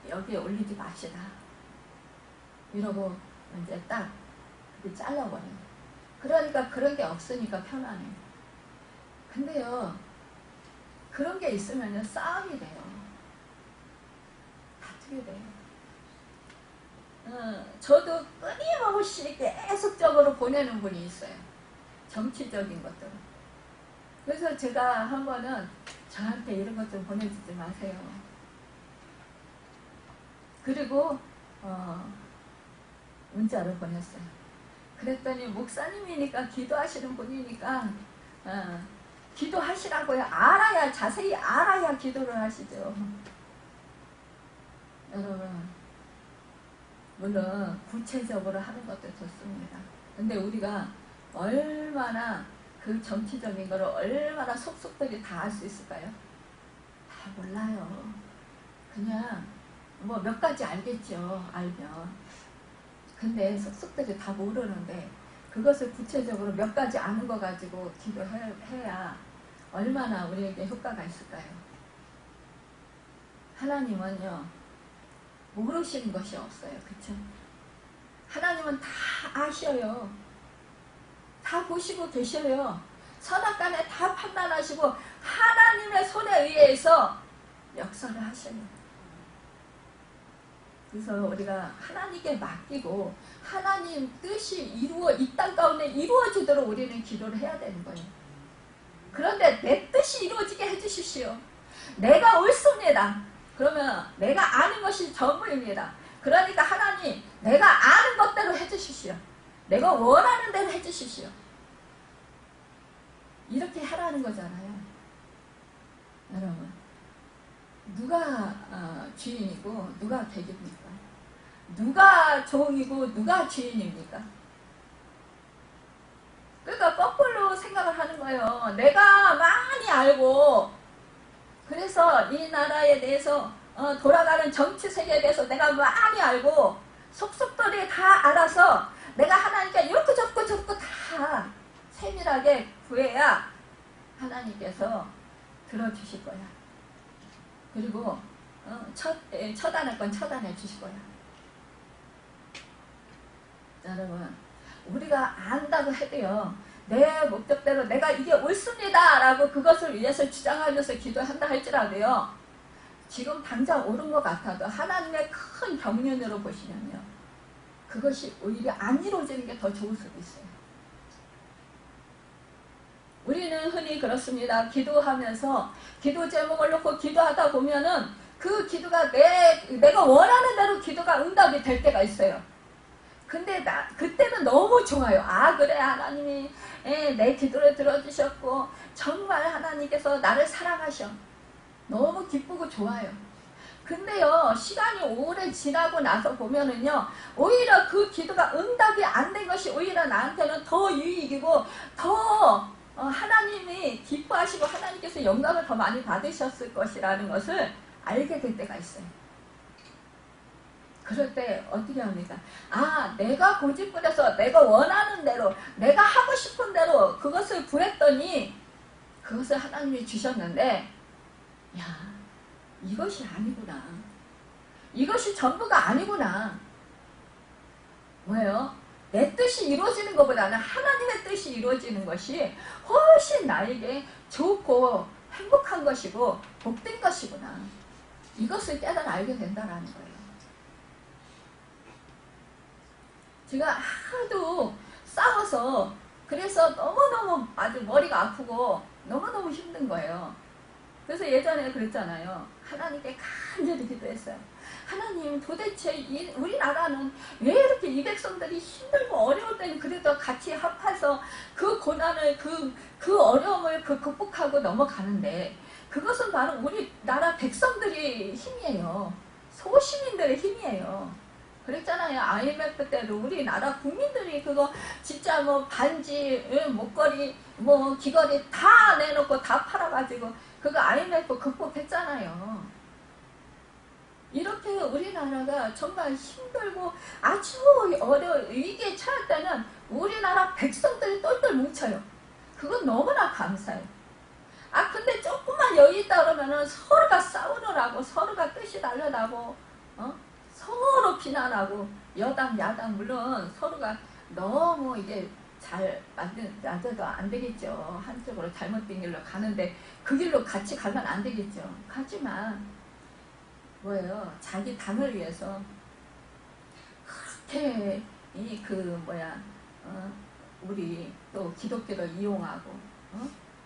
여기에 올리지 맙시다. 이러고 이제 딱 잘라버려요. 그러니까 그런 게 없으니까 편하네요. 근데요, 그런 게 있으면 싸움이 돼요. 다투게 돼요. 저도 끊임없이 계속적으로 보내는 분이 있어요. 정치적인 것들. 그래서 제가 한 번은 저한테 이런 것 좀 보내주지 마세요. 그리고 문자를 보냈어요. 그랬더니 목사님이니까 기도하시는 분이니까 기도하시라고요. 자세히 알아야 기도를 하시죠. 여러분, 물론 구체적으로 하는 것도 좋습니다. 근데 우리가 얼마나 그 정치적인 거를 얼마나 속속들이 다 알 수 있을까요? 다 몰라요. 그냥 몇 가지 알겠죠. 알면. 근데 속속들이 다 모르는데 그것을 구체적으로 몇 가지 아는 거 가지고 기도해야 얼마나 우리에게 효과가 있을까요? 하나님은요 모르시는 것이 없어요. 그쵸? 하나님은 다 아셔요. 다 보시고 계셔요. 선악간에 다 판단하시고 하나님의 손에 의해서 역사를 하셔요. 그래서 우리가 하나님께 맡기고 하나님 뜻이 이 땅 가운데 이루어지도록 우리는 기도를 해야 되는 거예요. 그런데 내 뜻이 이루어지게 해주십시오. 내가 옳습니다. 그러면 내가 아는 것이 전부입니다. 그러니까 하나님, 내가 아는 것대로 해주십시오. 내가 원하는 대로 해주십시오. 이렇게 하라는 거잖아요. 여러분, 누가 주인이고 누가 객입니까? 누가 종이고 누가 주인입니까? 그러니까 거꾸로 생각을 하는 거예요. 내가 많이 알고, 그래서 이 나라에 대해서 돌아가는 정치 세계에 대해서 내가 많이 알고 속속들이 다 알아서 내가 하나님께 이렇게 저렇게 다 세밀하게 구해야 하나님께서 들어주실 거야. 그리고 처단할 건 처단해 주실 거야. 여러분, 우리가 안다고 해도요, 내 목적대로 내가 이게 옳습니다 라고 그것을 위해서 주장하면서 기도한다 할지라도요, 지금 당장 옳은 것 같아도 하나님의 큰 경륜으로 보시면요, 그것이 오히려 안 이루어지는 게 더 좋을 수도 있어요. 우리는 흔히 그렇습니다. 기도하면서 기도 제목을 놓고 기도하다 보면은 그 기도가 내가 원하는 대로 기도가 응답이 될 때가 있어요. 근데 그때는 너무 좋아요. 아, 그래, 하나님이 내 기도를 들어주셨고 정말 하나님께서 나를 사랑하셔. 너무 기쁘고 좋아요. 근데요, 시간이 오래 지나고 나서 보면은요, 오히려 그 기도가 응답이 안 된 것이 오히려 나한테는 더 유익이고 더 하나님이 기뻐하시고 하나님께서 영광을 더 많이 받으셨을 것이라는 것을 알게 될 때가 있어요. 그럴 때 어떻게 합니까? 아, 내가 고집부려서 내가 원하는 대로, 내가 하고 싶은 대로 그것을 구했더니 그것을 하나님이 주셨는데, 야, 이것이 아니구나. 이것이 전부가 아니구나. 뭐예요? 내 뜻이 이루어지는 것보다는 하나님의 뜻이 이루어지는 것이 훨씬 나에게 좋고 행복한 것이고 복된 것이구나. 이것을 깨달아 알게 된다는 거예요. 제가 하도 싸워서 그래서 너무너무 아주 머리가 아프고 너무너무 힘든 거예요. 그래서 예전에 그랬잖아요. 하나님께 간절히 기도했어요. 하나님, 도대체 우리나라는 왜 이렇게 이 백성들이 힘들고 어려울 때는 그래도 같이 합해서 그 고난을 그 어려움을 극복하고 넘어가는데, 그것은 바로 우리나라 백성들의 힘이에요. 소시민들의 힘이에요. 그랬잖아요. IMF 때도 우리나라 국민들이 그거 진짜 뭐 반지, 목걸이, 뭐 귀걸이 다 내놓고 다 팔아가지고 그거 IMF 극복했잖아요. 이렇게 우리나라가 정말 힘들고 아주 위기에 처할 때는 우리나라 백성들이 똘똘 뭉쳐요. 그건 너무나 감사해요. 아, 근데 조금만 여유 있다 그러면은 서로가 싸우느라고, 서로가 뜻이 달려나고, 서로 비난하고, 여당, 야당, 물론 서로가 너무 이게 잘 만들어도 안 되겠죠. 한쪽으로 잘못된 길로 가는데 그 길로 같이 가면 안 되겠죠. 하지만 뭐예요? 자기 당을 위해서 그렇게 우리 또 기독교를 이용하고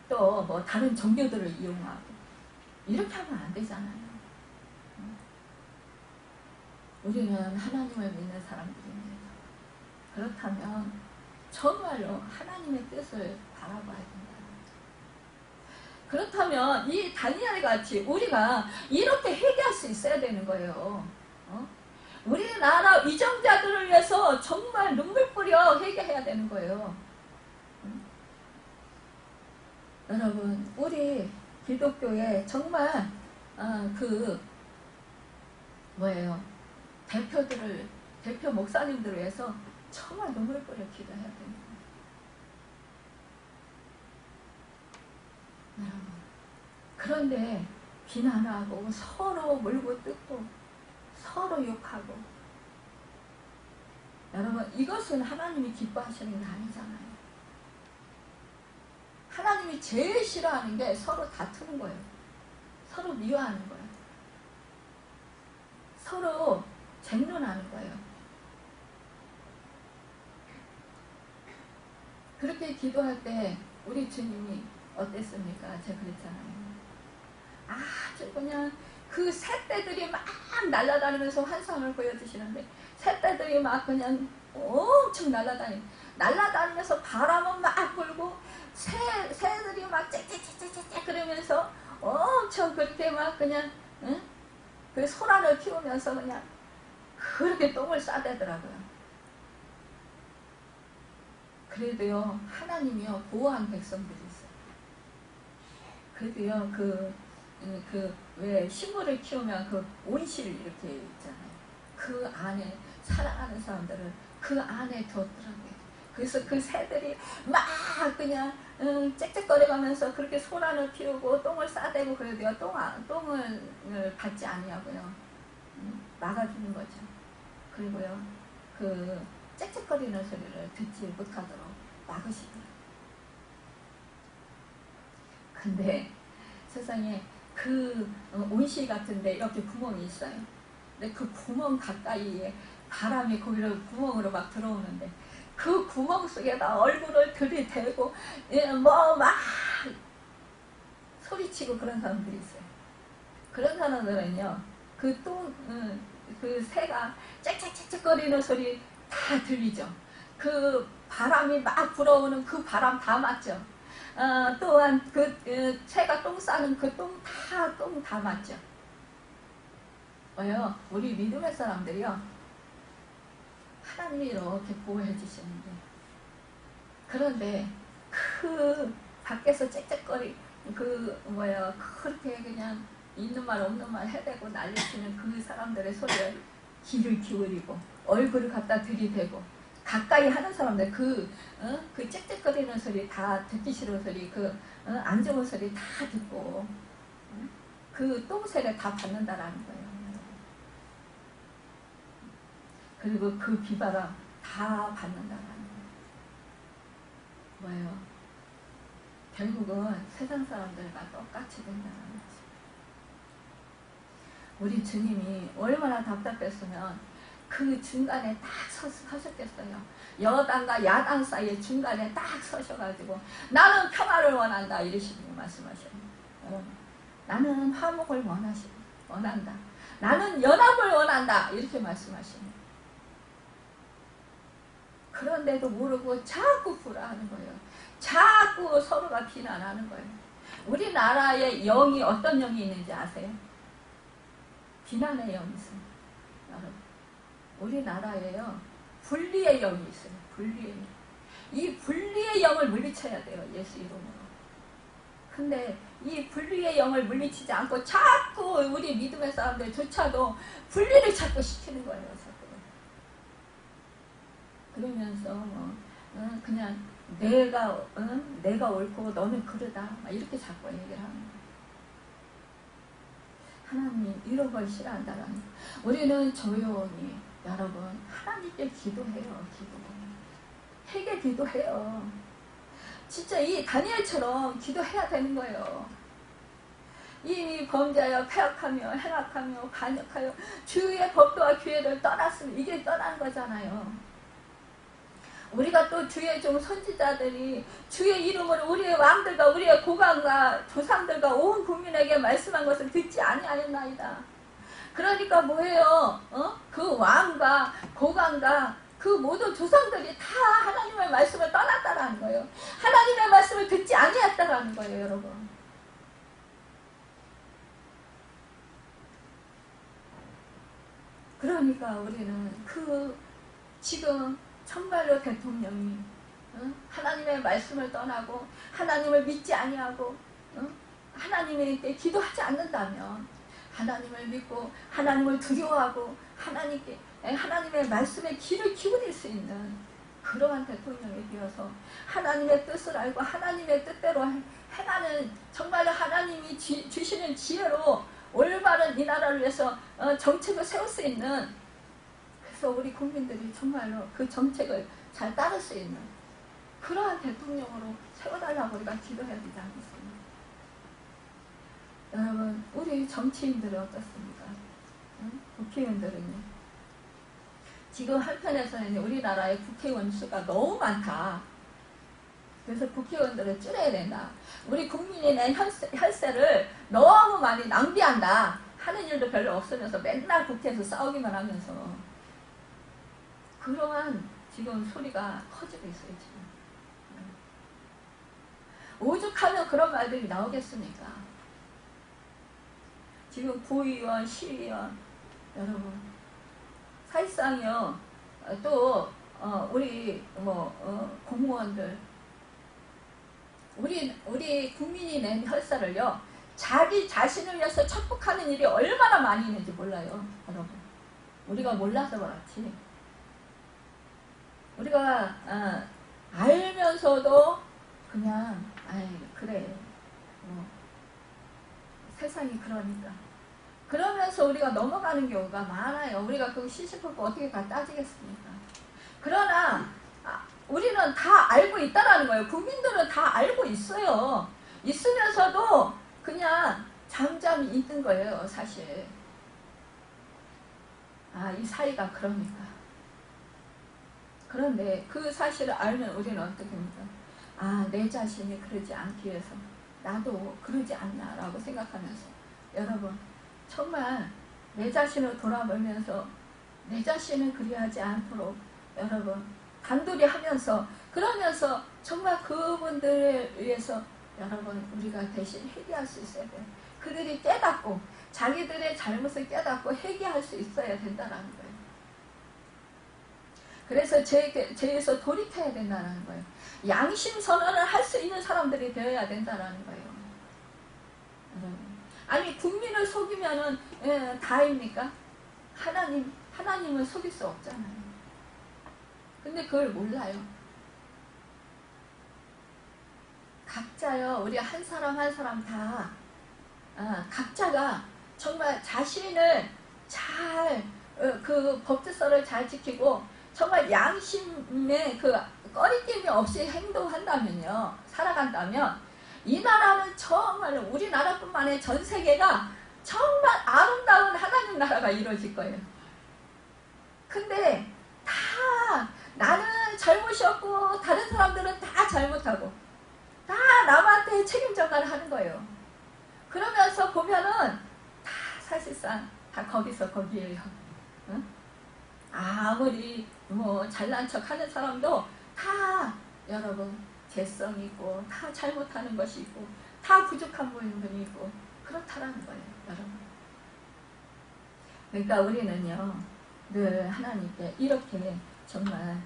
또 뭐 다른 종교들을 이용하고 이렇게 하면 안 되잖아요. 우리는 하나님을 믿는 사람들입니다. 그렇다면 정말로 하나님의 뜻을 바라봐야 된다. 그렇다면 이 다니엘 같이 우리가 이렇게 회개할 수 있어야 되는 거예요. 우리나라 위정자들을 위해서 정말 눈물 뿌려 회개해야 되는 거예요. 여러분, 우리 기독교에 정말 대표 목사님들을 위해서 정말 눈물 뿌려 기도해야 됩니다. 여러분, 그런데 비난하고 서로 물고 뜯고 서로 욕하고, 여러분, 이것은 하나님이 기뻐하시는 게 아니잖아요. 하나님이 제일 싫어하는 게 서로 다투는 거예요. 서로 미워하는 거예요. 서로 쟁론하는 거예요. 그렇게 기도할 때 우리 주님이 어땠습니까? 제가 그랬잖아요. 아주 그냥 그 새떼들이 막 날아다니면서 환상을 보여주시는데 새떼들이 막 그냥 엄청 날아다니면서 바람은 막 불고 새들이 막 짹짹짹짹짹 그러면서 엄청 그렇게 막 그냥 응? 그 소란을 피우면서 그냥 그렇게 똥을 싸대더라고요. 그래도요 하나님이요 보호한 백성들이 있어요. 그래도요 왜 식물을 키우면 그 온실 이렇게 있잖아요. 그 안에 사랑하는 사람들을 그 안에 뒀더라고요. 그래서 그 새들이 막 그냥 짹짹거려가면서 그렇게 소란을 피우고 똥을 싸대고 그래도요 똥을 받지 아니하고요 막아주는 거죠. 그리고요 그 짹짹거리는 소리를 듣지 못하도록 막으시더라고요. 근데 세상에 그 온실 같은데 이렇게 구멍이 있어요. 근데 그 구멍 가까이에 바람이 거기로 구멍으로 막 들어오는데 그 구멍 속에다 얼굴을 들이대고 뭐 막 소리치고 그런 사람들이 있어요. 그런 사람들은요 그 새가 짹짹짹짹거리는 소리 다 들리죠. 그 바람이 막 불어오는 그 바람 다 맞죠. 또한 새가 똥 싸는 그 똥 다 맞죠. 왜요? 우리 믿음의 사람들이요 하나님이 이렇게 보호해 주시는데 그런데 그 밖에서 짹짹거리 그렇게 그냥 있는 말 없는 말 해대고 난리치는 그 사람들의 소리에 귀를 기울이고 얼굴을 갖다 들이대고 가까이 하는 사람들 그 짹짹거리는 소리 다 듣기 싫은 소리 안 좋은 소리 다 듣고 그 똥새를 다 받는다라는 거예요. 그리고 그 비바람 다 받는다라는 거예요. 뭐예요? 결국은 세상 사람들과 똑같이 된다는 거지. 우리 주님이 얼마나 답답했으면 그 중간에 딱 서셨겠어요. 여당과 야당 사이에 중간에 딱 서셔가지고 나는 평화를 원한다 이러시고 말씀하셔요. 나는 화목을 원한다. 나는 연합을 원한다 이렇게 말씀하시는. 그런데도 모르고 자꾸 불화하는 거예요. 자꾸 서로가 비난하는 거예요. 우리나라에 영이 어떤 영이 있는지 아세요? 비난의 영이 있어요. 여러분, 우리나라에요 분리의 영이 있어요. 분리의 영. 이 분리의 영을 물리쳐야 돼요. 예수 이름으로. 근데 이 분리의 영을 물리치지 않고 자꾸 우리 믿음의 사람들조차도 분리를 자꾸 시키는 거예요. 자꾸. 그러면서 그냥 내가 옳고 너는 그러다 이렇게 자꾸 얘기를 하는 거예요. 하나님 이런 걸 싫어한다라는 거예요. 우리는 조용히 여러분 하나님께 기도해요. 회개 기도해요. 진짜 이 다니엘처럼 기도해야 되는 거예요. 이 범죄하여 폐악하며 행악하며 반역하여 주의 법도와 규례를 떠났으면 이게 떠난 거잖아요. 우리가 또 주의 종 선지자들이 주의 이름으로 우리의 왕들과 우리의 고관과 조상들과 온 국민에게 말씀한 것을 듣지 아니하였나이다. 그러니까 뭐예요? 그 왕과 고관과 그 모든 조상들이 다 하나님의 말씀을 떠났다라는 거예요. 하나님의 말씀을 듣지 아니했다라는 거예요, 여러분. 그러니까 우리는 지금 정말로 대통령이 하나님의 말씀을 떠나고 하나님을 믿지 아니하고 하나님에게 기도하지 않는다면 하나님을 믿고 하나님을 두려워하고 하나님의 말씀에 귀를 기울일 수 있는 그러한 대통령이 되어서 하나님의 뜻을 알고 하나님의 뜻대로 행하는 정말로 하나님이 주시는 지혜로 올바른 이 나라를 위해서 정책을 세울 수 있는 그래서 우리 국민들이 정말로 그 정책을 잘 따를 수 있는 그러한 대통령으로 세워달라고 우리가 기도해야 되지 않겠습니까? 여러분 우리 정치인들은 어떻습니까? 국회의원들은요. 지금 한편에서는 우리나라의 국회의원 수가 너무 많다. 그래서 국회의원들을 줄여야 된다. 우리 국민이 낸 혈세를 너무 많이 낭비한다. 하는 일도 별로 없으면서 맨날 국회에서 싸우기만 하면서 그러한 지금 소리가 커지고 있어요. 지금 오죽하면 그런 말들이 나오겠습니까? 지금 구의원, 시의원 여러분 사실상요 또 우리 공무원들 우리 국민이 낸 혈세를요 자기 자신을 위해서 착복하는 일이 얼마나 많이 있는지 몰라요. 여러분 우리가 몰라서 그렇지 우리가 알면서도 그냥 그래 세상이 그러니까 그러면서 우리가 넘어가는 경우가 많아요. 우리가 그거 시시콜콜 어떻게 다 따지겠습니까? 그러나 우리는 다 알고 있다라는 거예요. 국민들은 다 알고 있어요. 있으면서도 그냥 잠잠히 있는 거예요. 사실 이 사이가 그러니까 그런데 그 사실을 알면 우리는 어떻게 합니까? 내 자신이 그러지 않기 위해서 나도 그러지 않나 라고 생각하면서 여러분 정말 내 자신을 돌아보면서 내 자신을 그리하지 않도록 여러분 단둘이 하면서 그러면서 정말 그분들을 위해서 여러분 우리가 대신 회개할 수 있어야 돼요. 그들이 깨닫고 자기들의 잘못을 깨닫고 회개할 수 있어야 된다는 거예요. 그래서 죄에서 돌이켜야 된다는 거예요. 양심 선언을 할 수 있는 사람들이 되어야 된다는 거예요. 아니 국민을 속이면은 다입니까? 하나님을 속일 수 없잖아요. 근데 그걸 몰라요. 각자요 우리 한 사람 한 사람 다 각자가 정말 자신을 잘 그 법질서를 잘 지키고 정말 양심에 그 꺼리낌이 없이 행동한다면요 살아간다면 이 나라는 정말 우리나라뿐만 아니라 전 세계가 정말 아름다운 하나님 나라가 이루어질 거예요. 근데 다 나는 잘못이 없고 다른 사람들은 다 잘못하고 다 남한테 책임 전가를 하는 거예요. 그러면서 보면은 다 사실상 다 거기서 거기에요. 응? 아무리 잘난 척 하는 사람도 다 여러분 개성 있고 다 잘못하는 것이 있고 다 부족한 부분이 있고 그렇다라는 거예요. 여러분 그러니까 우리는요 늘 하나님께 이렇게 정말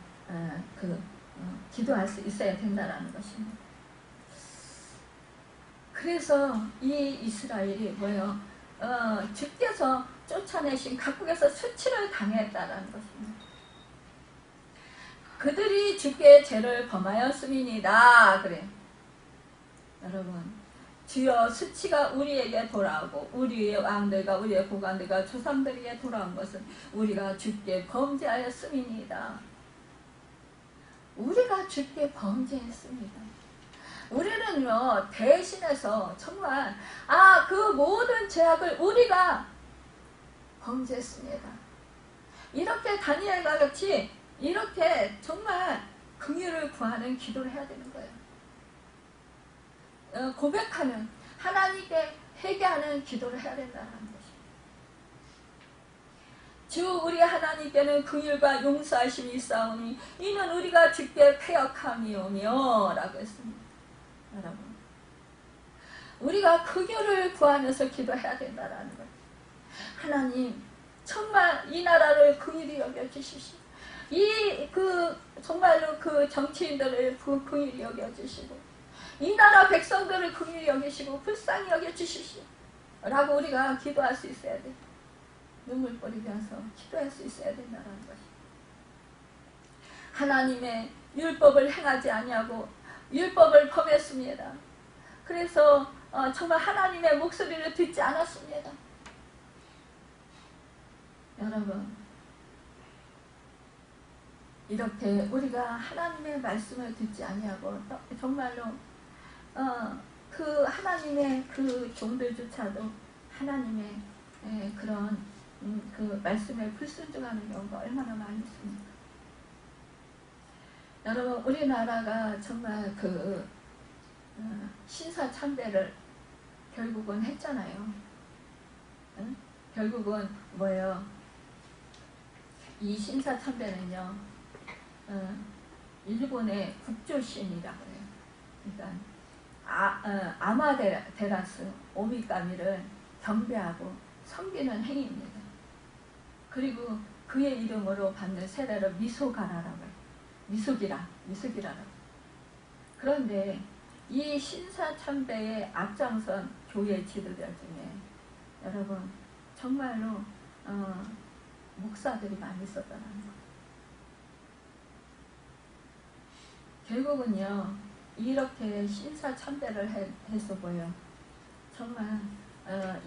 기도할 수 있어야 된다는 것입니다. 그래서 이 이스라엘이 뭐예요? 주께서 쫓아내신 각국에서 수치를 당했다라는 것입니다. 그들이 주께 죄를 범하였음이니이다. 그래. 여러분 주여 수치가 우리에게 돌아오고 우리의 왕들과 우리의 고관들과 조상들에게 돌아온 것은 우리가 주께 범죄하였음이니이다. 우리가 주께 범죄했습니다. 우리는요 대신해서 정말 그 모든 죄악을 우리가 범죄했습니다. 이렇게 다니엘과 같이 이렇게 정말 긍휼을 구하는 기도를 해야 되는 거예요. 고백하는 하나님께 회개하는 기도를 해야 된다는 것입니다. 주 우리 하나님께는 긍휼과 용서하심이 있사오니 이는 우리가 주께 패역함이오며 라고 했습니다. 여러분 우리가 긍휼을 구하면서 기도해야 된다는 거예요. 하나님 정말 이 나라를 긍휼히 여겨주시고 정말로 그 정치인들을 긍휼히 여겨주시고 이 나라 백성들을 긍휼히 여기시고 불쌍히 여겨주시오 라고 우리가 기도할 수 있어야 돼. 눈물 뿌리면서 기도할 수 있어야 된다는 것이. 하나님의 율법을 행하지 아니하고 율법을 범했습니다. 그래서 정말 하나님의 목소리를 듣지 않았습니다. 여러분 이렇게 우리가 하나님의 말씀을 듣지 아니하고 정말로 그 하나님의 그 종들조차도 하나님의 그런 그 말씀에 불순종하는 경우가 얼마나 많이 있습니까? 여러분 우리나라가 정말 그 신사참배를 결국은 했잖아요. 응? 결국은 뭐예요? 이 신사참배는요, 일본의 국조신이라고 해요. 그러니까 아마테라스 오미카미를 경배하고 섬기는 행위입니다. 그리고 그의 이름으로 받는 세례를 미소가라라고 해요. 미소기라라고. 그런데 이 신사참배의 앞장선 교회 지도자 중에 여러분 정말로 목사들이 많이 있었다는 거. 결국은요, 이렇게 신사참배를 했었고요. 정말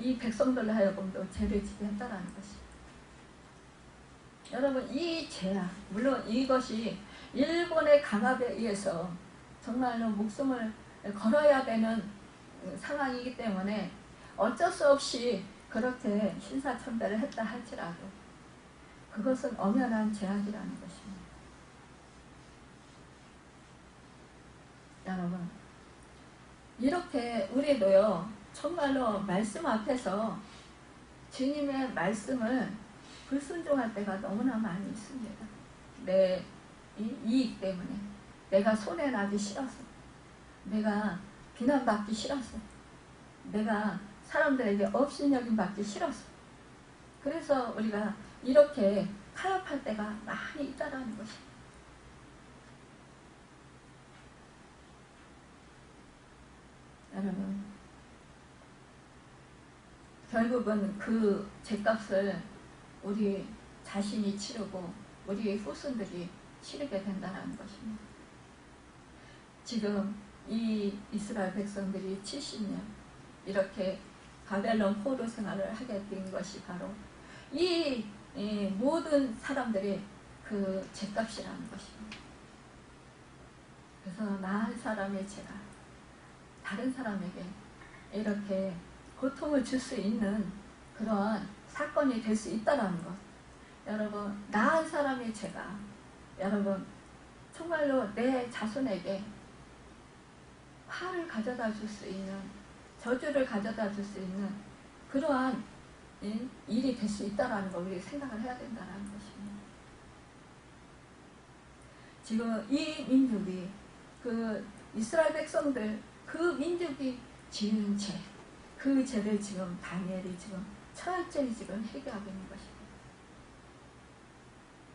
이 백성들로 하여금도 죄를 지게 했다는 것이. 여러분 이 죄악, 물론 이것이 일본의 강압에 의해서 정말로 목숨을 걸어야 되는 상황이기 때문에 어쩔 수 없이 그렇게 신사참배를 했다 할지라도 그것은 엄연한 죄악이라는 것입니다. 여러분 이렇게 우리도요 정말로 말씀 앞에서 주님의 말씀을 불순종할 때가 너무나 많이 있습니다. 내 이익 때문에, 내가 손해나기 싫어서, 내가 비난받기 싫어서, 내가 사람들에게 업신여김 받기 싫어서, 그래서 우리가 이렇게 타협할 때가 많이 있다라는 것입니다. 여러분 결국은 그 죄값을 우리 자신이 치르고 우리 후손들이 치르게 된다는 것입니다. 지금 이 이스라엘 백성들이 70년 이렇게 바벨론 포로 생활을 하게 된 것이 바로 이 모든 사람들이 그 죄값이라는 것입니다. 그래서 나 한 사람의 죄가 다른 사람에게 이렇게 고통을 줄 수 있는 그러한 사건이 될 수 있다는 것. 여러분 나 한 사람의 죄가 여러분 정말로 내 자손에게 화를 가져다 줄 수 있는, 저주를 가져다 줄 수 있는 그러한 일이 될 수 있다는 걸 우리 생각을 해야 된다는 것입니다. 지금 이 민족이 그 이스라엘 백성들 그 민족이 지은 죄, 그 죄를 지금 다니엘이 지금 철저히 지금 해결하고 있는 것입니다.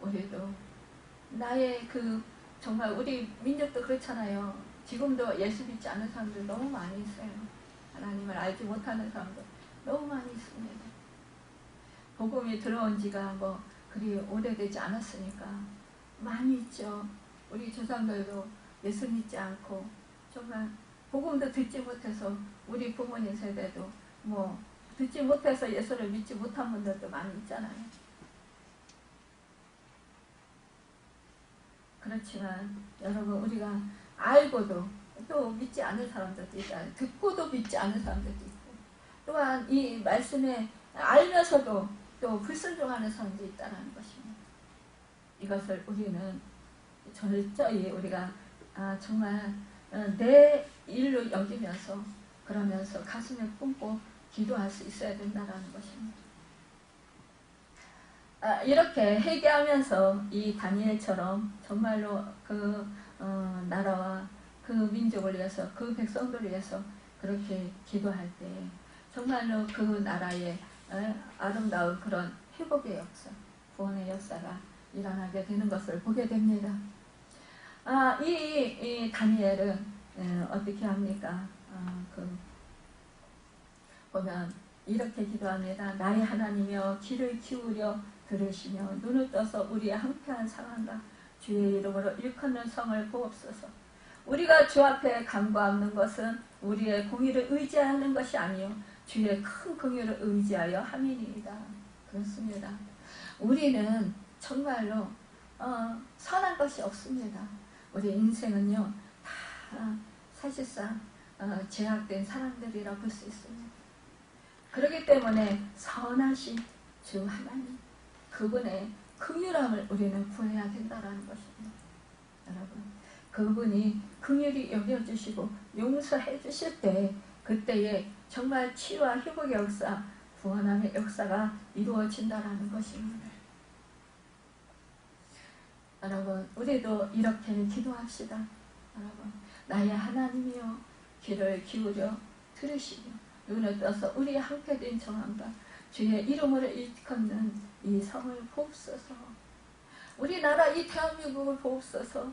우리도 나의 그 정말 우리 민족도 그렇잖아요. 지금도 예수 믿지 않는 사람들 너무 많이 있어요. 하나님을 알지 못하는 사람들 너무 많이 있습니다. 복음이 들어온 지가 뭐 그리 오래되지 않았으니까 많이 있죠. 우리 조상들도 예수 믿지 않고 정말 복음도 듣지 못해서 우리 부모님 세대도 뭐 듣지 못해서 예수를 믿지 못한 분들도 많이 있잖아요. 그렇지만 여러분 우리가 알고도 또 믿지 않는 사람들도 있잖아요. 듣고도 믿지 않는 사람들도 있고 또한 이 말씀에 알면서도 또 불순종하는 사람도 있다는 것입니다. 이것을 우리는 철저히 우리가 정말 내 일로 여기면서 그러면서 가슴에 품고 기도할 수 있어야 된다는 것입니다. 이렇게 회개하면서 이 다니엘처럼 정말로 그 나라와 그 민족을 위해서 그 백성들을 위해서 그렇게 기도할 때 정말로 그 나라의 아름다운 그런 회복의 역사, 구원의 역사가 일어나게 되는 것을 보게 됩니다. 이 다니엘은 어떻게 합니까? 보면 이렇게 기도합니다. 나의 하나님이여 귀를 기울여 들으시며 눈을 떠서 우리의 항폐한 상황과 주의 이름으로 일컫는 성을 보옵소서. 우리가 주 앞에 간구하는 것은 우리의 공의를 의지하는 것이 아니요 주의 큰 긍휼을 의지하여 함이니이다. 그렇습니다. 우리는 정말로 선한 것이 없습니다. 우리 인생은요 다 사실상 제약된 사람들이라 볼 수 있습니다. 그렇기 때문에 선하신 주 하나님 그분의 긍휼함을 우리는 구해야 된다는 것입니다. 여러분 그분이 긍휼히 여겨주시고 용서해 주실 때 그때에 정말 치유와 회복의 역사 구원함의 역사가 이루어진다라는 것입니다. 여러분, 우리도 이렇게 기도합시다. 여러분, 나의 하나님이여 귀를 기울여 들으시고 눈을 떠서 우리 함께 된 정함과 주의 이름으로 일컫는 이 성을 보옵소서. 우리나라 이 대한민국을 보옵소서.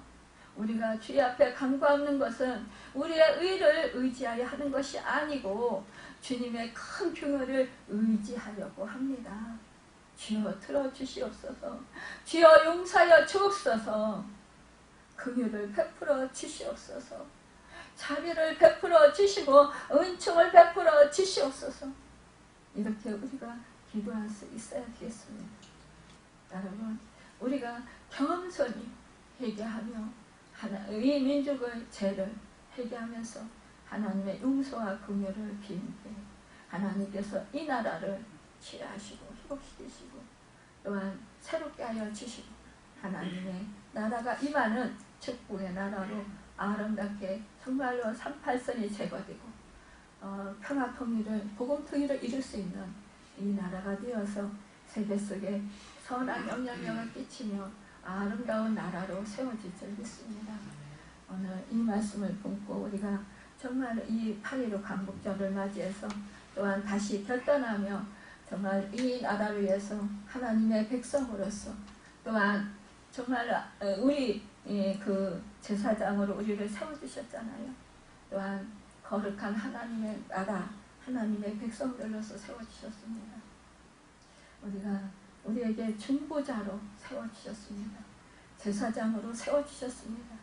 우리가 주의 앞에 간구하는 것은 우리의 의를 의지하여 하는 것이 아니고 주님의 큰 긍휼을 의지하려고 합니다. 주여 들어주시옵소서. 주여 용서하여 주옵소서. 긍휼을 베풀어 주시옵소서. 자비를 베풀어 주시고 은총을 베풀어 주시옵소서. 이렇게 우리가 기도할 수 있어야 되겠습니다. 여러분, 우리가 겸손히 회개하며 이 민족의 죄를 회개하면서 하나님의 용서와 긍휼을 비는데 하나님께서 이 나라를 치유하시고 회복시키시고 또한 새롭게 하여 주시고 하나님의 나라가 임하는 축복의 나라로 아름답게 정말로 38선이 제거되고 평화 통일을 복음 통일을 이룰 수 있는 이 나라가 되어서 세계 속에 선한 영향력을 끼치며 아름다운 나라로 세워질 줄 믿습니다. 오늘 이 말씀을 품고 우리가 정말 이 8.15 광복절을 맞이해서 또한 다시 결단하며 정말 이 나라를 위해서 하나님의 백성으로서 또한 정말 우리 그 제사장으로 우리를 세워주셨잖아요. 또한 거룩한 하나님의 나라, 하나님의 백성들로서 세워주셨습니다. 우리에게 중보자로 세워주셨습니다. 제사장으로 세워주셨습니다.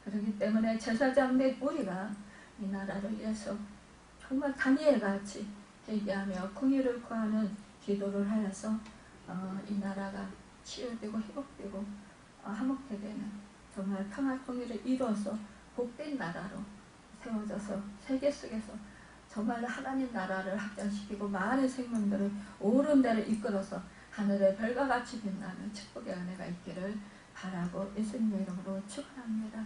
그렇기 때문에 제사장 및 우리가 이 나라를 위해서 정말 다니엘같이 회개하며 긍휼을 구하는 기도를 하여서 이 나라가 치유되고 회복되고 화목케 되는 정말 평화 통일을 이루어서 복된 나라로 세워져서 세계 속에서 정말 하나님 나라를 확장시키고 많은 생명들을 옳은 데를 이끌어서 하늘의 별과 같이 빛나는 축복의 은혜가 있기를 바라고 예수님의 이름으로 축원합니다.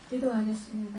기도하겠습니다.